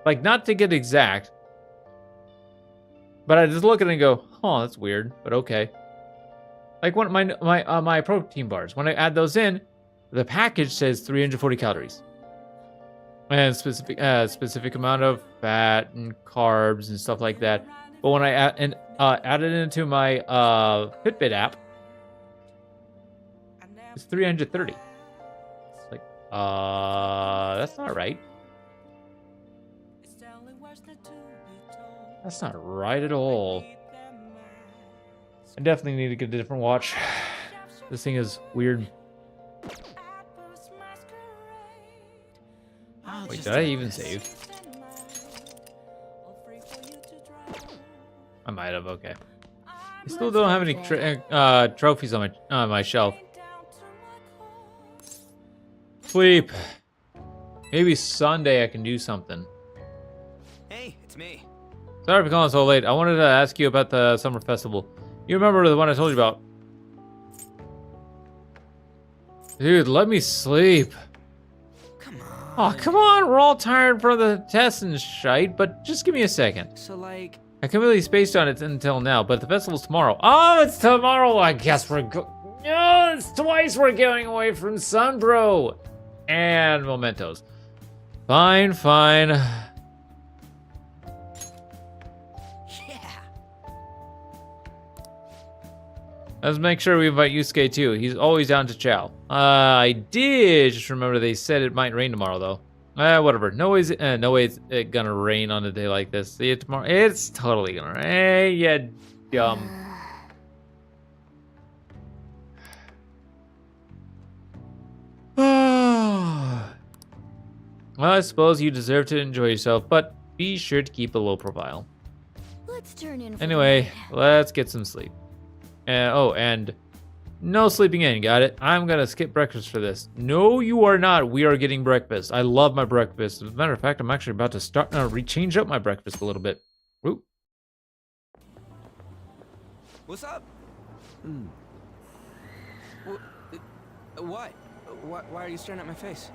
Like not to get exact, but I just look at it and go, oh, that's weird, but okay. Like one of my protein bars, when I add those in, the package says 340 calories. And specific amount of fat and carbs and stuff like that. But when I add it into my Fitbit app, it's 330. It's like, that's not right. That's not right at all. I definitely need to get a different watch. This thing is weird. Wait, did I even save? I might have, okay. Still don't have any trophies on my shelf. Sleep. Maybe Sunday I can do something. Hey, it's me. Sorry for calling so late. I wanted to ask you about the summer festival. You remember the one I told you about? Dude, let me sleep. Come on. Oh, come on. We're all tired from the tests and shite, but just give me a second. So, like... I completely spaced on it until now, but the festival's tomorrow. Oh, it's tomorrow. I guess we're no, it's twice we're going away from Sunbro and Mementos. Fine, fine. Yeah. Let's make sure we invite Yusuke too. He's always down to chow. I did just remember they said it might rain tomorrow though. Whatever. No way it's gonna rain on a day like this. See you tomorrow. It's totally gonna rain. Hey, you dumb. Well, I suppose you deserve to enjoy yourself, but be sure to keep a low profile. Let's turn in. Anyway, let's get some sleep. And no sleeping in, got it? I'm gonna skip breakfast for this. No, you are not. We are getting breakfast. I love my breakfast. As a matter of fact, I'm actually about to start change up my breakfast a little bit. Woo. What's up? What? Why are you staring at my face?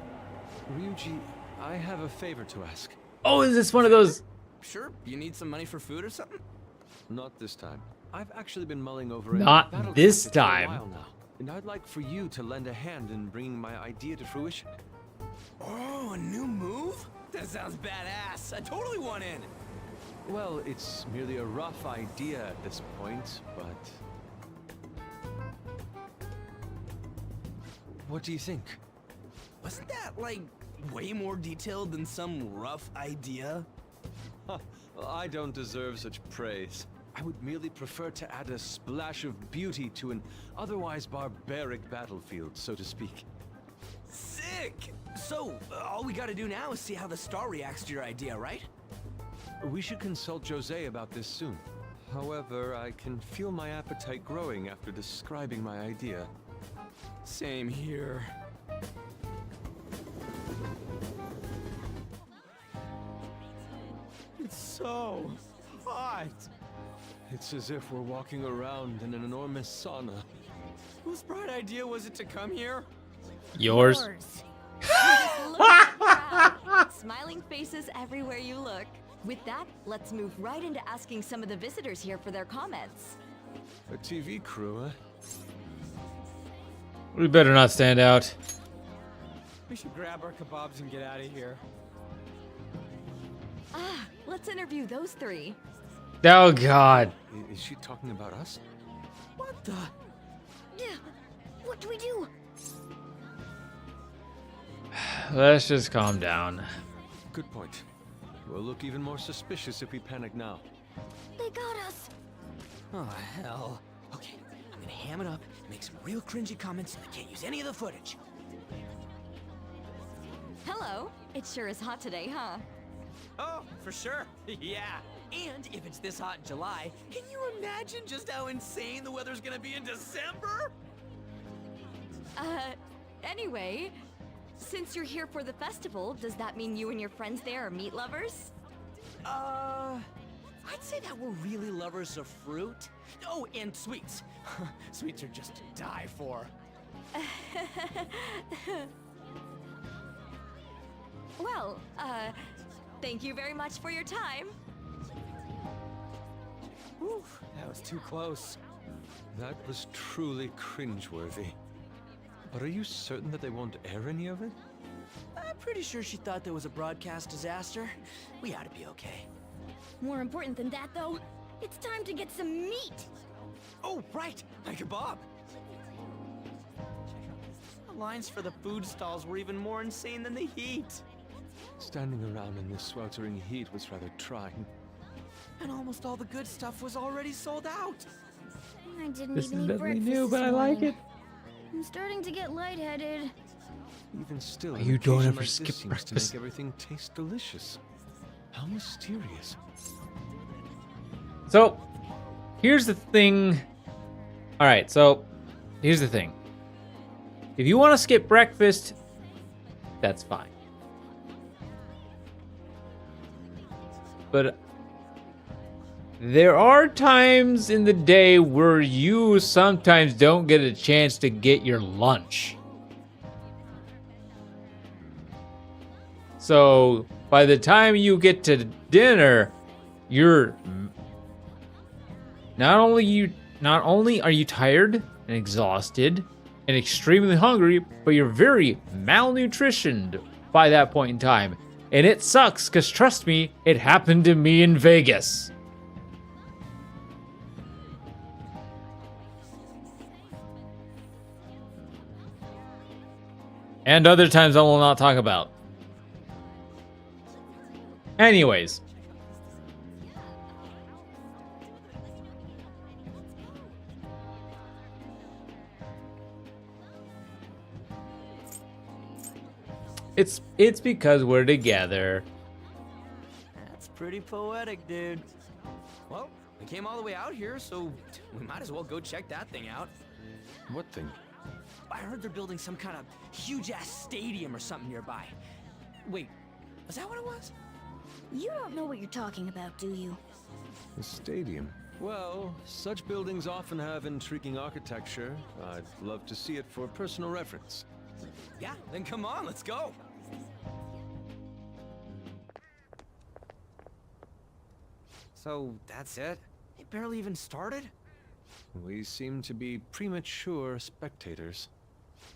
Ryuji, I have a favor to ask. Oh, is this one of those? Sure. You need some money for food or something? Not this time. I've actually been mulling over Not a battle this tactic for a time. while now, and I'd like for you to lend a hand in bringing my idea to fruition. Oh, a new move? That sounds badass. I totally want in. Well, it's merely a rough idea at this point, but... What do you think? Wasn't that, like, way more detailed than some rough idea? Huh, well, I don't deserve such praise. I would merely prefer to add a splash of beauty to an otherwise barbaric battlefield, so to speak. Sick! So, all we gotta do now is see how the star reacts to your idea, right? We should consult Jose about this soon. However, I can feel my appetite growing after describing my idea. Same here. It's so hot. It's as if we're walking around in an enormous sauna. Whose bright idea was it to come here? Yours. Smiling faces everywhere you look. With that, let's move right into asking some of the visitors here for their comments. A TV crew, huh? We better not stand out. We should grab our kebabs and get out of here. Ah, let's interview those three. Oh God. Is she talking about us? What the? What do we do? Let's just calm down. Good point. We'll look even more suspicious if we panic now. They got us. Oh, hell. Okay, I'm gonna ham it up, make some real cringy comments so they can't use any of the footage. Hello. It sure is hot today, huh? Oh, for sure. Yeah. And if it's this hot in July, can you imagine just how insane the weather's gonna be in December? Anyway, since you're here for the festival, does that mean you and your friends there are meat lovers? I'd say that we're really lovers of fruit. Oh, and sweets. Sweets are just to die for. Well, thank you very much for your time. Whew, that was too close. That was truly cringeworthy. But are you certain that they won't air any of it? I'm pretty sure she thought there was a broadcast disaster. We ought to be okay. More important than that, though, it's time to get some meat. Oh, right, my kebab. The lines for the food stalls were even more insane than the heat. Standing around in this sweltering heat was rather trying. And almost all the good stuff was already sold out. I didn't This even is eat definitely breakfast new, but this I like morning. it. I'm starting to get lightheaded. Even still, You an don't occasion ever like skip this seems breakfast. to make everything taste delicious. How mysterious. So, Here's the thing. All right, so here's the thing. If you want to skip breakfast, that's fine. But there are times in the day where you sometimes don't get a chance to get your lunch. So by the time you get to dinner, you're not only are you tired and exhausted and extremely hungry, but you're very malnutritioned by that point in time. And it sucks, because trust me, it happened to me in Vegas. And other times I will not talk about. Anyways. It's because we're together. That's pretty poetic, dude. Well, we came all the way out here, so we might as well go check that thing out. What thing? I heard they're building some kind of huge-ass stadium or something nearby. Wait, was that what it was? You don't know what you're talking about, do you? A stadium? Well, such buildings often have intriguing architecture. I'd love to see it for personal reference. Yeah, then come on, let's go. So, that's it? It barely even started? We seem to be premature spectators.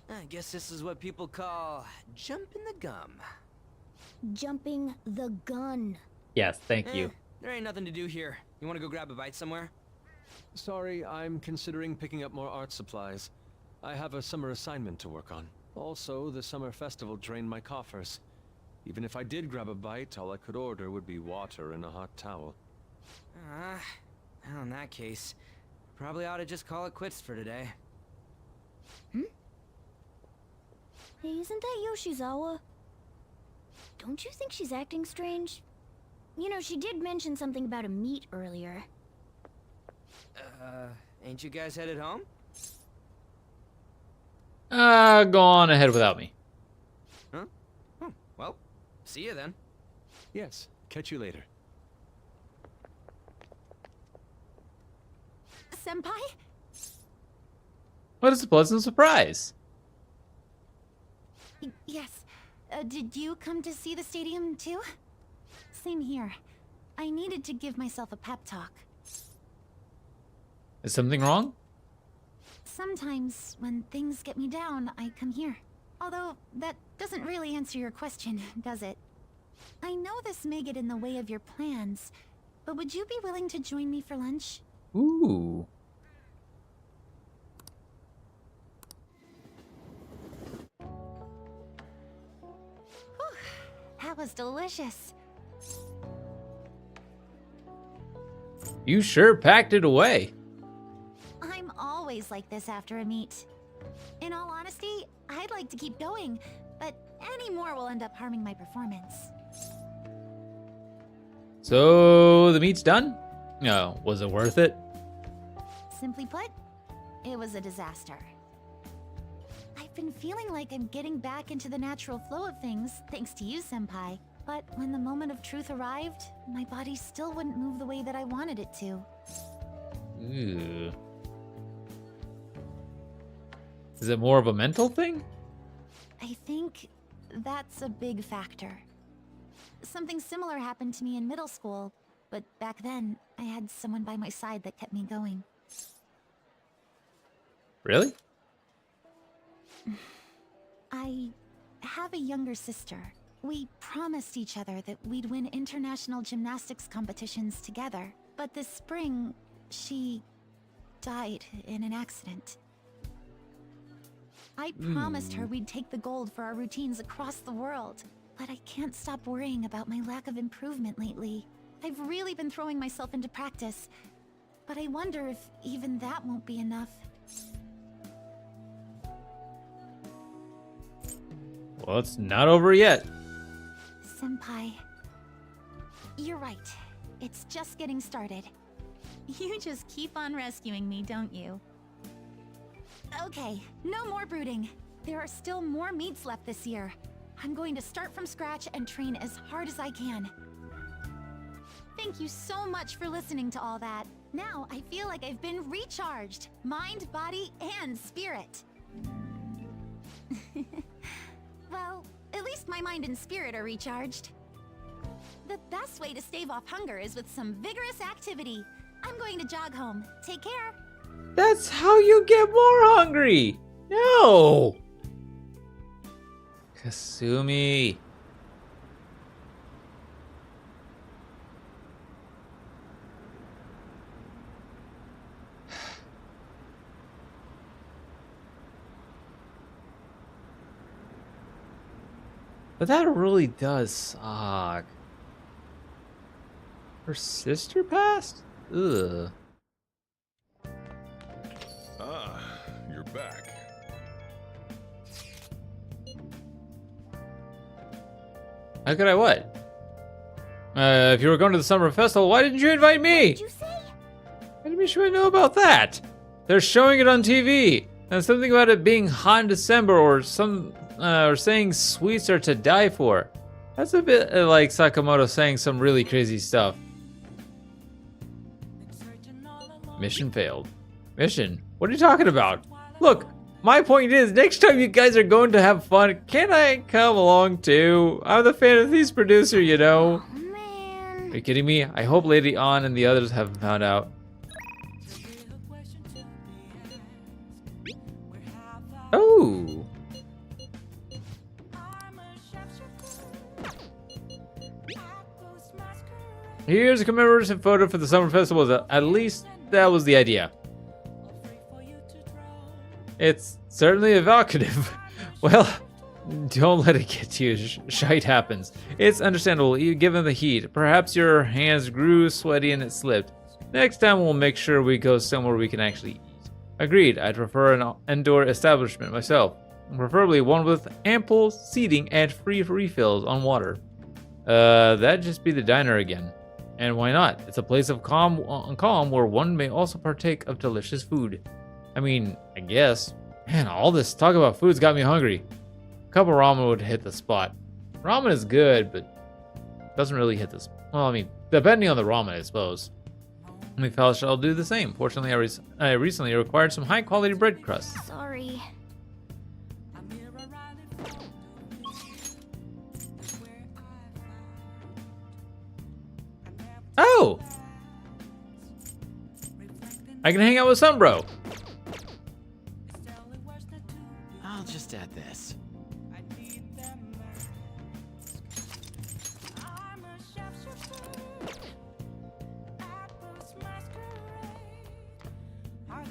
I guess this is what people call jumping the gum. Jumping the gun. Yes, thank you. There ain't nothing to do here. You want to go grab a bite somewhere? Sorry, I'm considering picking up more art supplies. I have a summer assignment to work on. Also, the summer festival drained my coffers. Even if I did grab a bite, all I could order would be water and a hot towel. Well, in that case, probably ought to just call it quits for today. Hey, isn't that Yoshizawa? Don't you think she's acting strange? You know, she did mention something about a meet earlier. Ain't you guys headed home? Go on ahead without me. Huh? Oh, well, see you then. Yes, catch you later. Senpai? What is a pleasant surprise? Yes. Did you come to see the stadium too? Same here. I needed to give myself a pep talk. Is something wrong? Sometimes, when things get me down, I come here. Although, that doesn't really answer your question, does it? I know this may get in the way of your plans, but would you be willing to join me for lunch? Ooh. That was delicious. You sure packed it away. I'm always like this after a meet. In all honesty, I'd like to keep going, but any more will end up harming my performance. So, the meet's done? No, was it worth it? Simply put, it was a disaster. I've been feeling like I'm getting back into the natural flow of things, thanks to you, Senpai. But when the moment of truth arrived, my body still wouldn't move the way that I wanted it to. Ooh. Is it more of a mental thing? I think that's a big factor. Something similar happened to me in middle school, but back then, I had someone by my side that kept me going. Really? I have a younger sister. We promised each other that we'd win international gymnastics competitions together. But this spring, she died in an accident. I promised her we'd take the gold for our routines across the world. But I can't stop worrying about my lack of improvement lately. I've really been throwing myself into practice. But I wonder if even that won't be enough. Well, it's not over yet. Senpai, you're right. It's just getting started. You just keep on rescuing me, don't you? Okay, no more brooding. There are still more meets left this year. I'm going to start from scratch and train as hard as I can. Thank you so much for listening to all that. Now I feel like I've been recharged. Mind, body, and spirit. Well, at least my mind and spirit are recharged. The best way to stave off hunger is with some vigorous activity. I'm going to jog home. Take care. That's how you get more hungry. No. Kasumi. But that really does suck. Her sister passed? Ugh. Ah, you're back. How could I what? If you were going to the summer festival, why didn't you invite me? What did you say? What do you mean should I know about that? They're showing it on TV. And something about it being hot in December or saying sweets are to die for. That's a bit like Sakamoto saying some really crazy stuff. Mission failed. Mission? What are you talking about? Look, my point is, next time you guys are going to have fun, can I come along too? I'm the Phantom Thieves producer, you know. Oh, man. Are you kidding me? I hope Lady An and the others haven't found out. Oh. Here's a commemorative photo for the summer festival. At least that was the idea. It's certainly evocative. Well, don't let it get to you. Shite happens. It's understandable, given the heat. Perhaps your hands grew sweaty and it slipped. Next time we'll make sure we go somewhere we can actually eat. Agreed, I'd prefer an indoor establishment myself. Preferably one with ample seating and free refills on water. That'd just be the diner again. And why not? It's a place of calm where one may also partake of delicious food. I mean, I guess. Man, all this talk about food's got me hungry. A cup of ramen would hit the spot. Ramen is good, but doesn't really hit the spot. Well, I mean, depending on the ramen, I suppose. We fellas shall do the same. Fortunately, I recently acquired some high-quality bread crusts. Sorry. Oh! I can hang out with Sunbro. I'll just add this.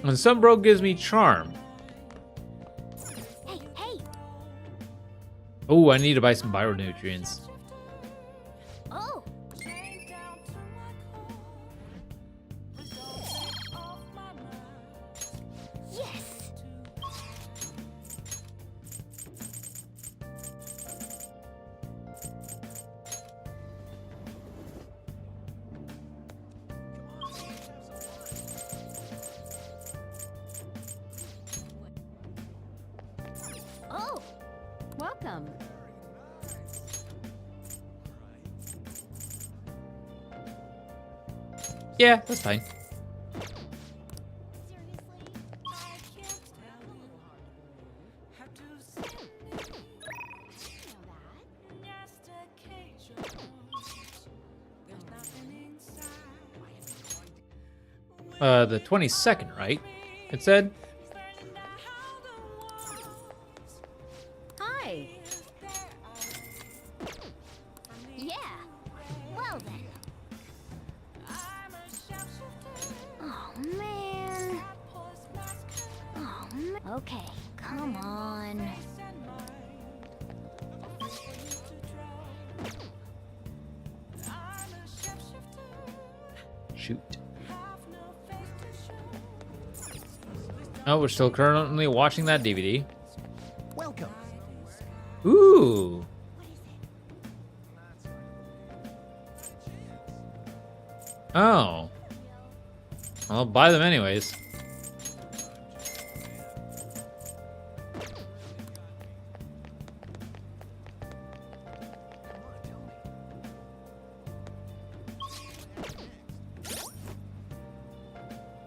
And Sunbro gives me charm. Hey, hey! Oh, I need to buy some bionutrients. Oh! Yes! Oh! Welcome. Yeah, that's fine. The 22nd, right? It said. Hi! Yeah! Well then. Oh man. Oh man. Okay, come on. Shoot. Oh, we're still currently watching that DVD. Welcome. Ooh. Oh. I'll buy them anyways.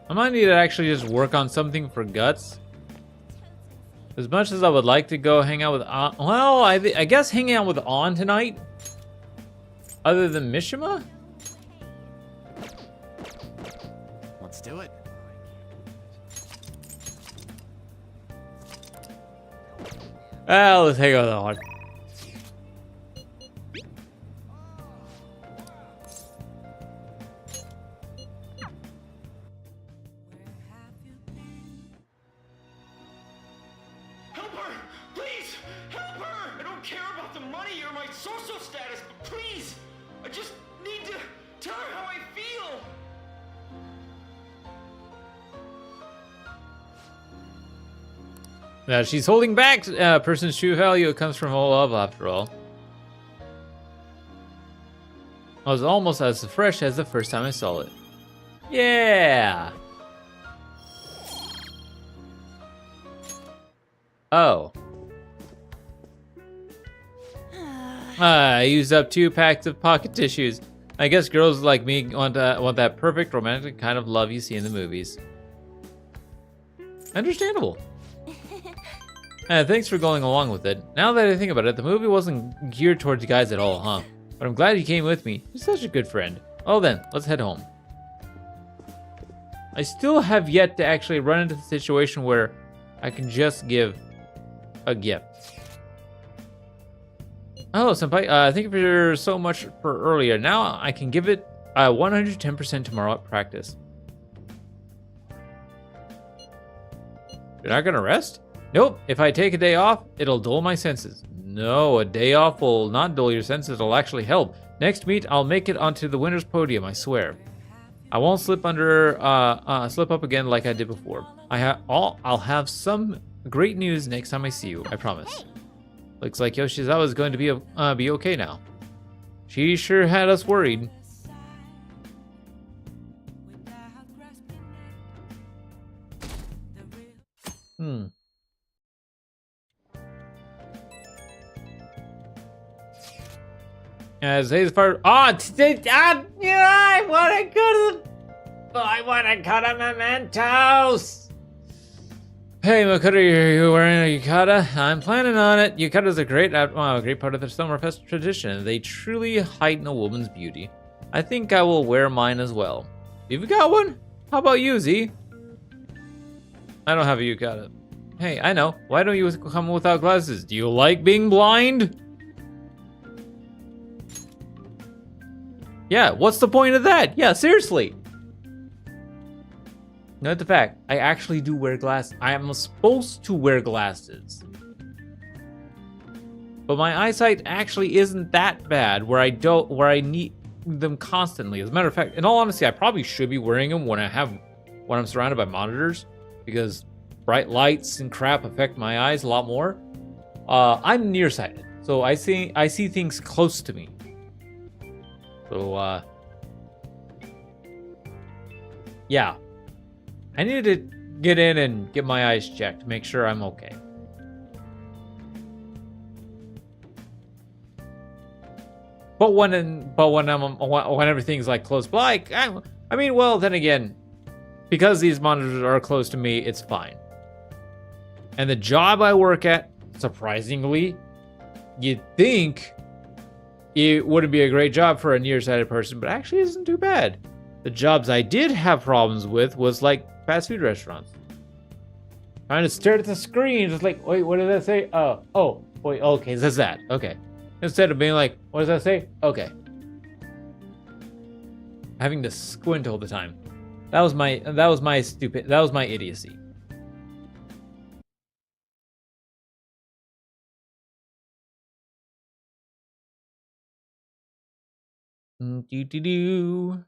I might need to actually just work on something for Guts. As much as I would like to go hang out with well, I guess hanging out with On tonight. Other than Mishima? Let's do it. Let's hang out with On. She's holding back person's true value. It comes from all love, after all. I was almost as fresh as the first time I saw it. Yeah. Oh. I used up 2 packs of pocket tissues. I guess girls like me want that perfect romantic kind of love you see in the movies. Understandable. Thanks for going along with it. Now that I think about it, the movie wasn't geared towards guys at all, huh? But I'm glad you came with me. You're such a good friend. Oh then, let's head home. I still have yet to actually run into the situation where I can just give a gift. Oh, senpai, thank you for so much for earlier. Now I can give it 110% tomorrow at practice. You're not gonna rest? Nope, if I take a day off, it'll dull my senses. No, a day off will not dull your senses, it'll actually help. Next meet, I'll make it onto the winner's podium, I swear. I won't slip up again like I did before. I'll have some great news next time I see you, I promise. Looks like Yoshizawa's going to be okay now. She sure had us worried. As far I want to cut a mementos. Hey, Makoto, you wearing a yukata? I'm planning on it. Yukatas are a great part of the Summerfest tradition. They truly heighten a woman's beauty. I think I will wear mine as well. You've got one? How about you, Z? I don't have a yukata. Hey, I know. Why don't you come without glasses? Do you like being blind? Yeah, what's the point of that? Yeah, seriously. Note the fact, I actually do wear glasses. I am supposed to wear glasses. But my eyesight actually isn't that bad where I need them constantly. As a matter of fact, in all honesty, I probably should be wearing them when I'm surrounded by monitors, because bright lights and crap affect my eyes a lot more. I'm nearsighted, so I see things close to me. So yeah. I needed to get in and get my eyes checked, make sure I'm okay. But when everything's like close by, I mean, well, then again, because these monitors are close to me, it's fine. And the job I work at, surprisingly, you'd think it wouldn't be a great job for a nearsighted person, but actually isn't too bad. The jobs I did have problems with was like fast food restaurants. Trying to stare at the screen, just like, wait, what did that say? Oh, wait, okay, that's that. Okay. Instead of being like, what does that say? Okay. Having to squint all the time. That was my idiocy. Do.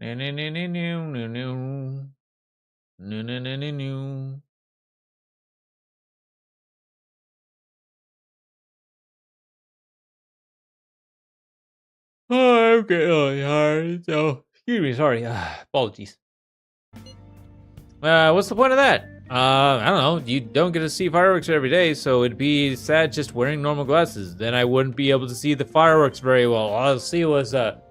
No, no, no, no, no, no, no. No, no, no, no, no. Oh, I'm getting tired. So, excuse me, sorry. Apologies. What's the point of that? I don't know. You don't get to see fireworks every day, so it'd be sad just wearing normal glasses. Then I wouldn't be able to see the fireworks very well. All I'll see was a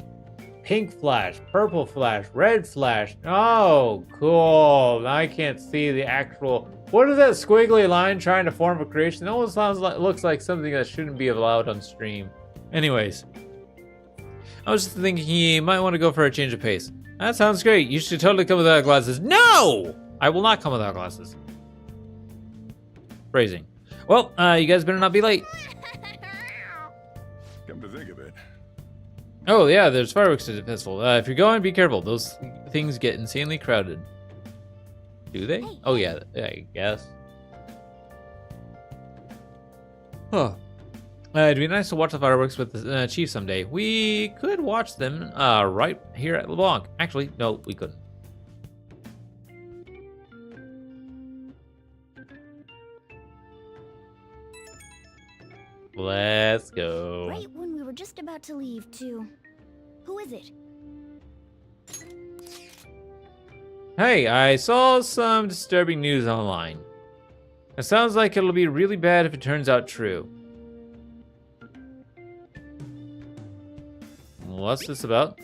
pink flash, purple flash, red flash. Oh, cool. Now I can't see the actual... What is that squiggly line trying to form a creation? It almost sounds like, looks like something that shouldn't be allowed on stream. Anyways. I was just thinking he might want to go for a change of pace. That sounds great. You should totally come without glasses. No! I will not come without glasses. Phrasing. Well, you guys better not be late. Come to think of it. Oh, yeah, there's fireworks at the festival. If you're going, be careful. Those things get insanely crowded. Do they? Oh, yeah, I guess. Huh. It'd be nice to watch the fireworks with the chief someday. We could watch them right here at LeBlanc. Actually, no, we couldn't. Let's go. Right when we were just about to leave, too. Who is it? Hey, I saw some disturbing news online. It sounds like it'll be really bad if it turns out true. What's this about?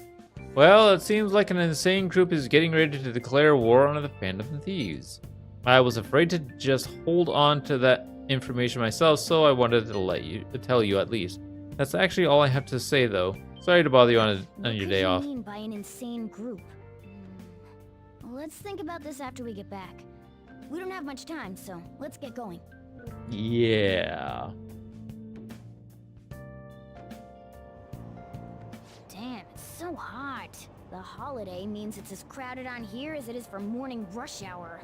Well, it seems like an insane group is getting ready to declare war on the Phantom Thieves. I was afraid to just hold on to that information myself, so I wanted to tell you at least. That's actually all I have to say, though. Sorry to bother you on your day off. What do you mean by an insane group? Let's think about this after we get back. We don't have much time, so let's get going. Yeah. Damn, it's so hot. The holiday means it's as crowded on here as it is for morning rush hour.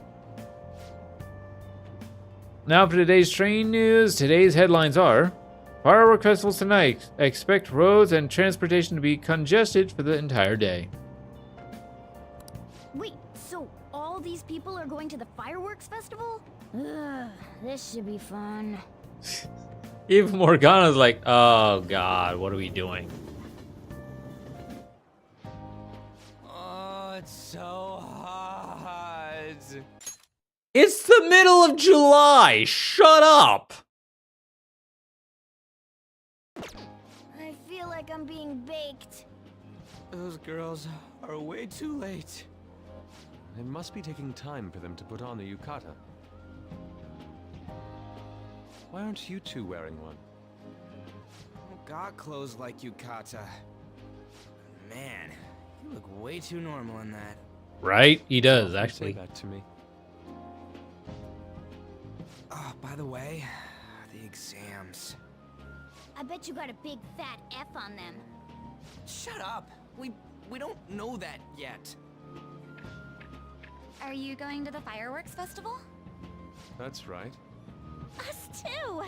Now for today's train news. Today's headlines are: Firework Festivals tonight. Expect roads and transportation to be congested for the entire day. Wait, so all these people are going to the fireworks festival? Ugh, this should be fun. Even Morgana's like, oh god, what are we doing? Oh, it's so hot. It's the middle of July! Shut up! I feel like I'm being baked. Those girls are way too late. It must be taking time for them to put on the yukata. Why aren't you two wearing one? Got clothes like yukata. Man, you look way too normal in that. Right? He does, actually. Say that to me. Oh, by the way, the exams. I bet you got a big fat F on them. Shut up. We don't know that yet. Are you going to the fireworks festival? That's right. Us too!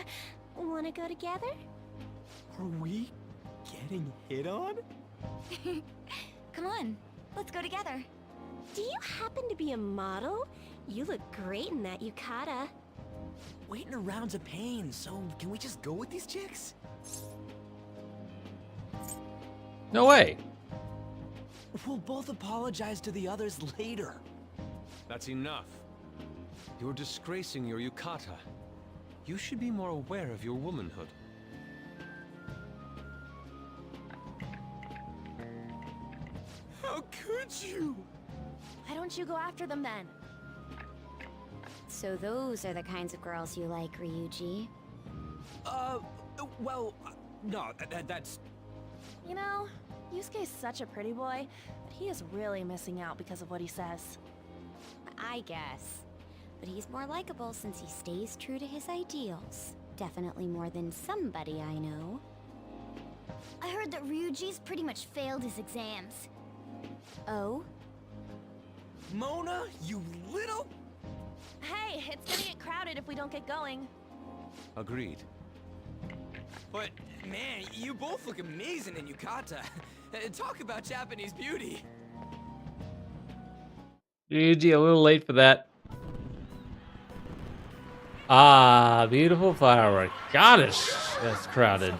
Wanna go together? Are we getting hit on? Come on, let's go together. Do you happen to be a model? You look great in that yukata. Waiting around's a pain, so can we just go with these chicks? No way. We'll both apologize to the others later. That's enough. You're disgracing your yukata. You should be more aware of your womanhood. How could you? Why don't you go after them then? So those are the kinds of girls you like, Ryuji. Well, no, that's... You know, Yusuke's such a pretty boy, but he is really missing out because of what he says. I guess. But he's more likable since he stays true to his ideals. Definitely more than somebody I know. I heard that Ryuji's pretty much failed his exams. Oh? Mona, you little... Hey, it's gonna get crowded if we don't get going. Agreed. But, man, you both look amazing in yukata. Talk about Japanese beauty. GG, a little late for that. Ah, beautiful firework. Gosh, that's crowded.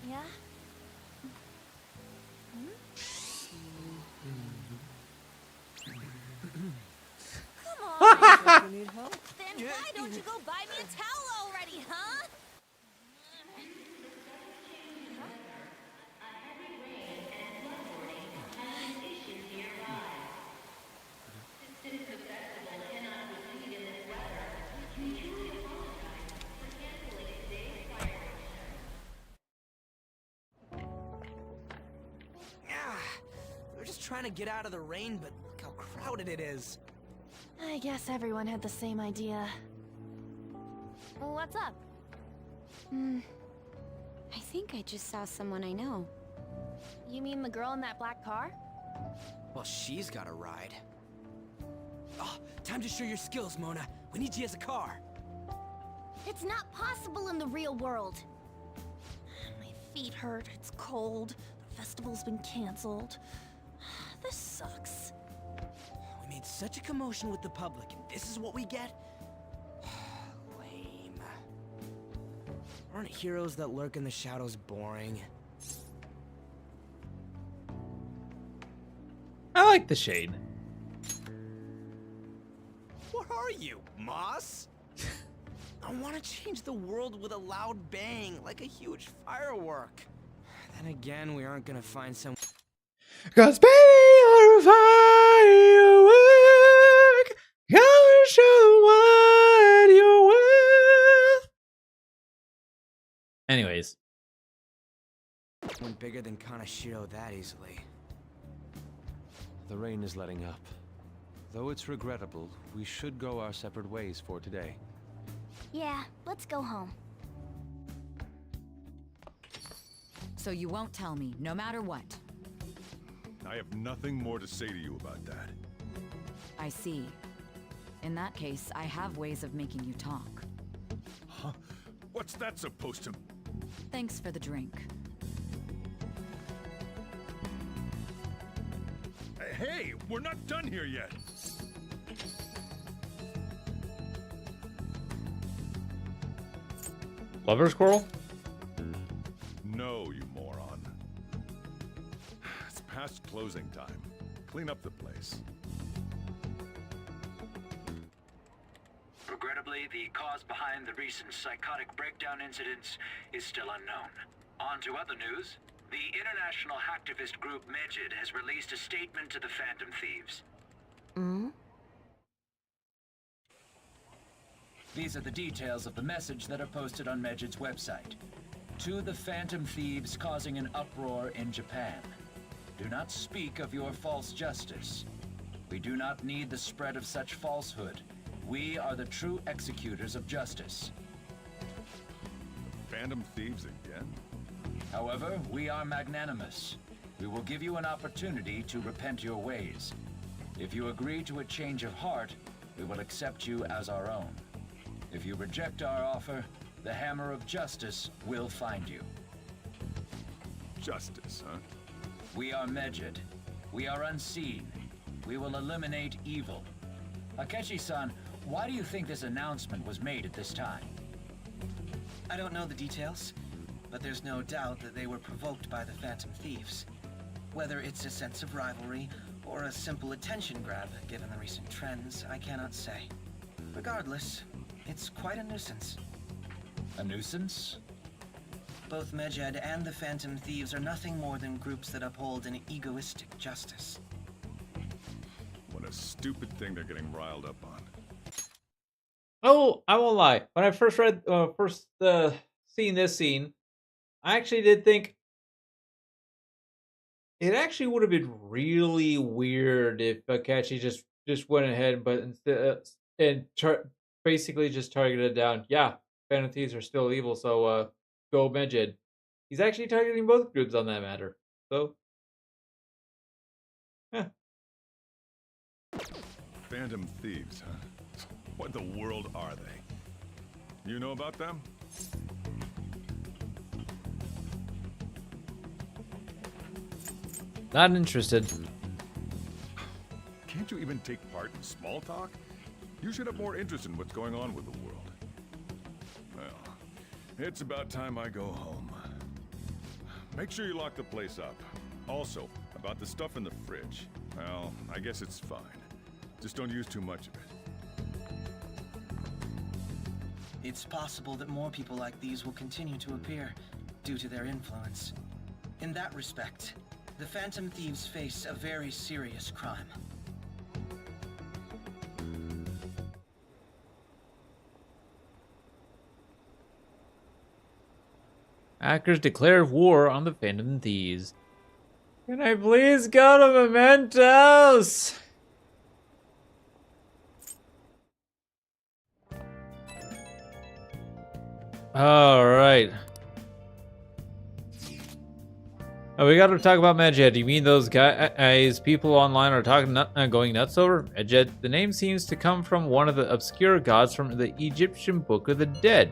Yeah? Come on! Then why don't you go buy me a towel already, huh? We're just trying to get out of the rain, but look how crowded it is. I guess everyone had the same idea. What's up? I think I just saw someone I know. You mean the girl in that black car? Well, she's got a ride. Oh, time to show your skills, Mona. We need you as a car. It's not possible in the real world. My feet hurt, it's cold, the festival's been canceled. This sucks. We made such a commotion with the public, and this is what we get? Lame. Aren't heroes that lurk in the shadows boring? I like the shade. What are you, Moss? I want to change the world with a loud bang, like a huge firework. Then again, we aren't gonna find some... 'Cause baby, you're a firework. Gotta show what you're worth. Anyways. Went bigger than Kanashiro that easily. The rain is letting up. Though it's regrettable, we should go our separate ways for today. Yeah, let's go home. So you won't tell me, no matter what. I have nothing more to say to you about that. I see. In that case, I have ways of making you talk. Huh? What's that supposed to... Thanks for the drink. Hey, we're not done here yet. Lover's quarrel? No, you moron. It's past closing time. Clean up the place. Regrettably, the cause behind the recent psychotic breakdown incidents is still unknown. On to other news. The international hacktivist group Medjed has released a statement to the Phantom Thieves. These are the details of the message that are posted on Medjed's website. To the Phantom Thieves causing an uproar in Japan. Do not speak of your false justice. We do not need the spread of such falsehood. We are the true executors of justice. Phantom Thieves again? However, we are magnanimous. We will give you an opportunity to repent your ways. If you agree to a change of heart, we will accept you as our own. If you reject our offer, the hammer of justice will find you. Justice, huh? We are Medjed. We are unseen. We will eliminate evil. Akechi-san, why do you think this announcement was made at this time? I don't know the details, but there's no doubt that they were provoked by the Phantom Thieves. Whether it's a sense of rivalry or a simple attention grab, given the recent trends, I cannot say. Regardless, it's quite a nuisance. A nuisance? Both Medjed and the Phantom Thieves are nothing more than groups that uphold an egoistic justice. What a stupid thing they're getting riled up on. Oh, I won't lie. When I first seen this scene, I actually did think it actually would have been really weird if Akechi just went ahead, but instead basically just targeted down. Yeah, Phantom Thieves are still evil, so go Medjed. He's actually targeting both groups on that matter. So, yeah. Phantom Thieves, huh? What the world are they? You know about them? Not interested. Can't you even take part in small talk? You should have more interest in what's going on with the world. Well, it's about time I go home. Make sure you lock the place up. Also, about the stuff in the fridge. Well, I guess it's fine. Just don't use too much of it. It's possible that more people like these will continue to appear due to their influence. In that respect, the Phantom Thieves face a very serious crime. Hackers declare war on the Phantom Thieves. Can I please go to Mementos? All right. Oh, we got to talk about Medjed. You mean those guys people online are going nuts over? Medjed, the name seems to come from one of the obscure gods from the Egyptian Book of the Dead.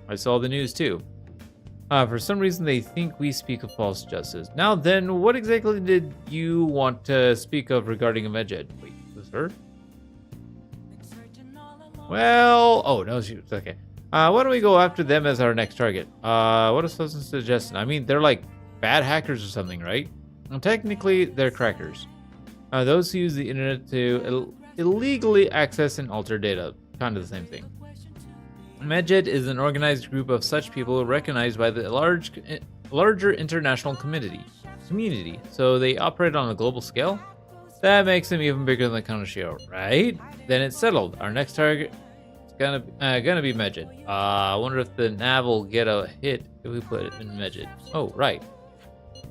I saw the news too. For some reason, they think we speak of false justice. Now then, what exactly did you want to speak of regarding a Medjed? Wait, was her? Well, oh no, she was okay. Why don't we go after them as our next target? What is Susan's suggestion? I mean, they're like bad hackers or something, right? Well, technically, they're crackers. Those who use the internet to illegally access and alter data. Kind of the same thing. Medjed is an organized group of such people recognized by the larger international community. So they operate on a global scale? That makes them even bigger than Kanashiro, right? Then it's settled. Our next target is gonna be Medjed. I wonder if the nav will get a hit if we put it in Medjed. Oh, right.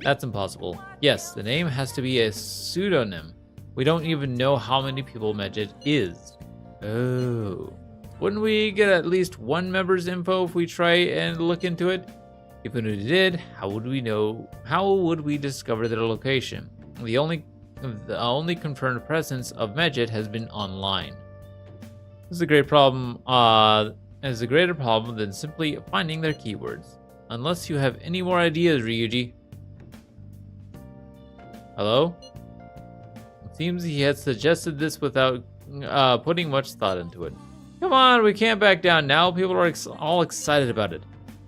That's impossible. Yes, the name has to be a pseudonym. We don't even know how many people Medjed is. Oh. Wouldn't we get at least one member's info if we try and look into it? If we did, how would we know? How would we discover their location? The only confirmed presence of Medjed has been online. This is a great problem. Is a greater problem than simply finding their keywords. Unless you have any more ideas, Ryuji. Hello? It seems he had suggested this without putting much thought into it. Come on, we can't back down now. People are all excited about it.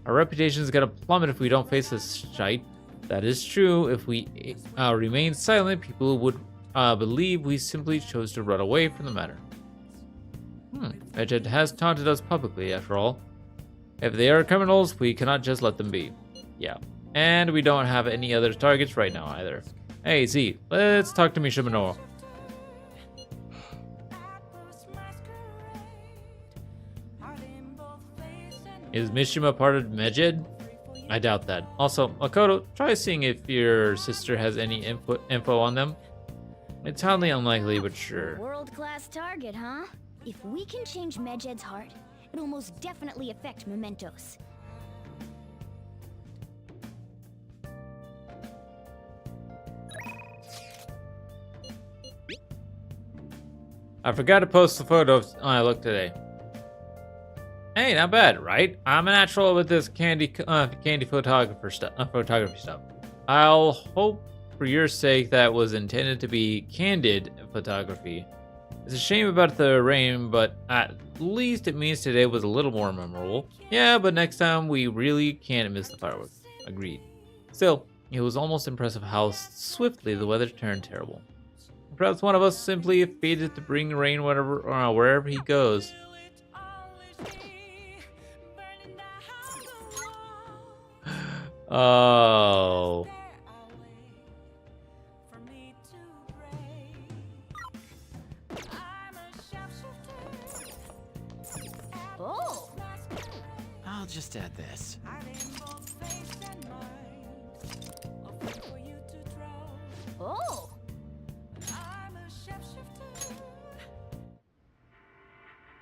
Our reputation is gonna plummet if we don't face this shite. That is true. If we remain silent, people would believe we simply chose to run away from the matter. Medjed has taunted us publicly, after all. If they are criminals, we cannot just let them be. Yeah. And we don't have any other targets right now, either. Hey, Z, let's talk to Mishima. Is Mishima part of Medjed? I doubt that. Also, Makoto, try seeing if your sister has any info on them. It's highly unlikely, but sure. World-class target, huh? If we can change Medjed's heart, it'll most definitely affect Mementos. I forgot to post the photo I looked today. Hey, not bad, right? I'm a natural with this candy photography stuff. I'll hope for your sake that was intended to be candid photography. It's a shame about the rain, but at least it means today was a little more memorable. Yeah, but next time we really can't miss the fireworks. Agreed. Still, it was almost impressive how swiftly the weather turned terrible. Perhaps one of us simply fated to bring rain wherever he goes. Oh. best at this. Oh!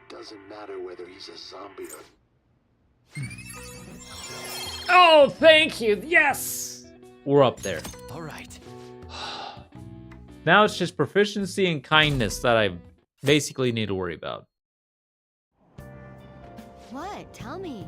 Doesn't matter whether he's a zombie or... Oh, thank you. Yes. We're up there. All right. Now it's just proficiency and kindness that I basically need to worry about. What? Tell me.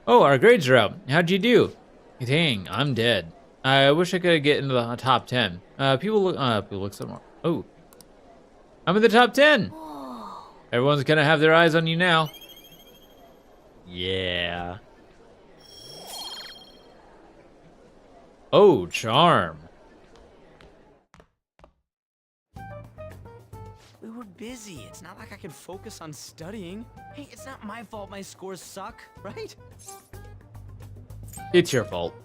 Oh, our grades are out. How'd you do? Dang, I'm dead. I wish I could get into the top 10. People look somewhere. Oh. I'm in the top 10. Everyone's gonna have their eyes on you now. Yeah. Oh, charm. We were busy. It's not like I could focus on studying. Hey, it's not my fault my scores suck, right? It's your fault.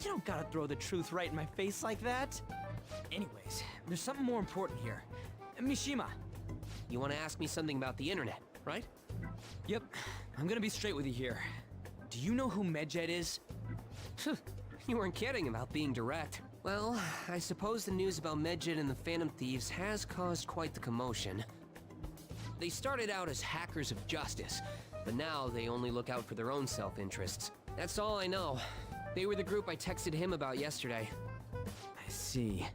You don't gotta throw the truth right in my face like that. Anyways, there's something more important here. Mishima. You want to ask me something about the internet, right? Yep, I'm gonna be straight with you here. Do you know who Medjed is? You weren't kidding about being direct. Well, I suppose the news about Medjed and the Phantom Thieves has caused quite the commotion. They started out as hackers of justice, but now they only look out for their own self-interests. That's all I know. They were the group I texted him about yesterday. I see.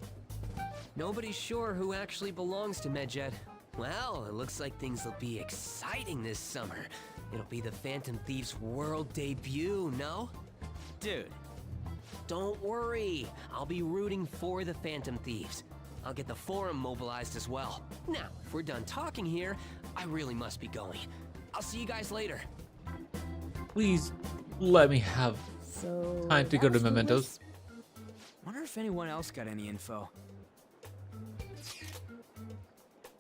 Nobody's sure who actually belongs to Medjed. Well, it looks like things will be exciting this summer. It'll be the Phantom Thieves' world debut, no? Dude. Don't worry. I'll be rooting for the Phantom Thieves. I'll get the forum mobilized as well. Now, if we're done talking here, I really must be going. I'll see you guys later. Please let me have time to go to Mementos. Wonder if anyone else got any info.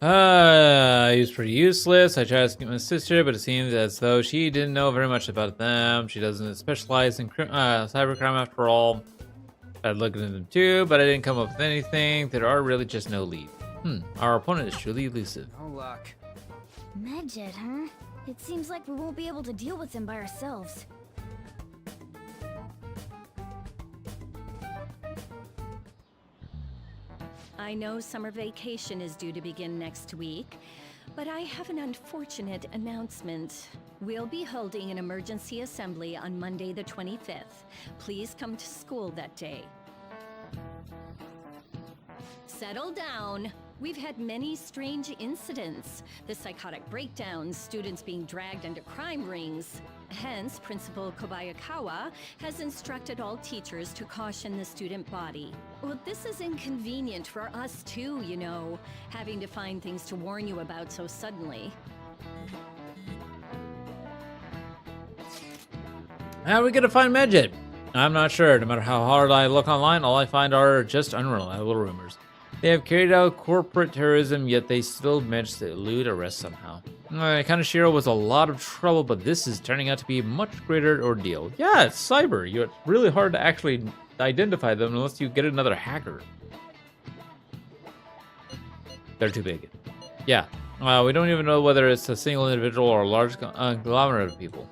He was pretty useless. I tried asking my sister, but it seems as though she didn't know very much about them. She doesn't specialize in cybercrime after all. I looked into them too, but I didn't come up with anything. There are really just no leads. Our opponent is truly elusive. No luck. Medjed, huh? It seems like we won't be able to deal with him by ourselves. I know summer vacation is due to begin next week, but I have an unfortunate announcement. We'll be holding an emergency assembly on Monday the 25th. Please come to school that day. Settle down. We've had many strange incidents. The psychotic breakdowns, students being dragged into crime rings. Hence, Principal Kobayakawa has instructed all teachers to caution the student body. Well, this is inconvenient for us too, you know, having to find things to warn you about so suddenly. How are we gonna find Medjed? I'm not sure. No matter how hard I look online, all I find are just unreliable rumors. They have carried out corporate terrorism, yet they still managed to elude arrest somehow. Kaneshiro was a lot of trouble, but this is turning out to be a much greater ordeal. Yeah, it's cyber. It's really hard to actually identify them unless you get another hacker. They're too big. Yeah, we don't even know whether it's a single individual or a large conglomerate of people.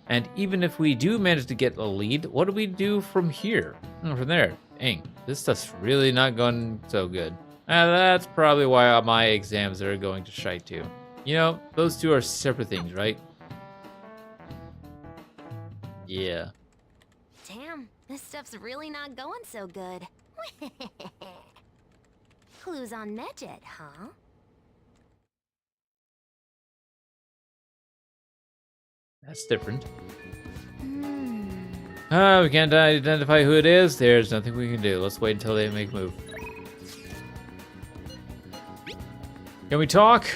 And even if we do manage to get a lead, what do we do from here? From there? Dang, this stuff's really not going so good. That's probably why my exams are going to shite too. You know, those two are separate things, right? Yeah. Damn, this stuff's really not going so good. Clues on Medjed, huh? That's different. We can't identify who it is. There's nothing we can do. Let's wait until they make a move. Can we talk?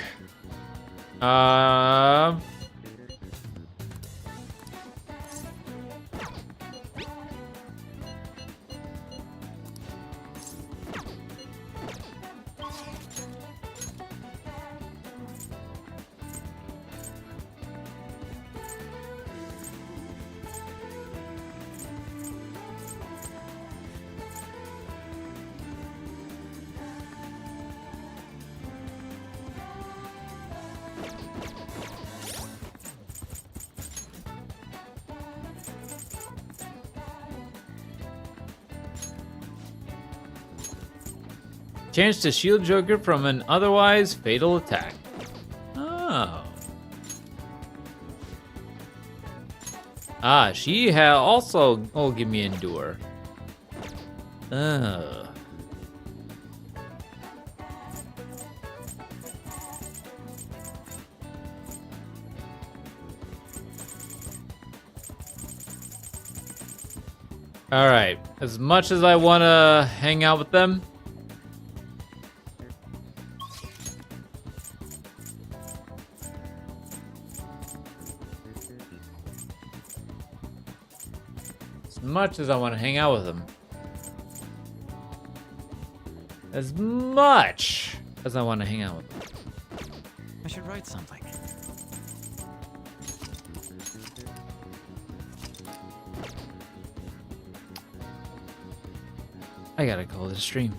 Chance to shield Joker from an otherwise fatal attack. Oh. Ah, she also... Oh, give me Endure. Oh. Alright, as much as I want to hang out with them, as much as I want to hang out with them, as much as I want to hang out with them, I should write something. I gotta call it a stream.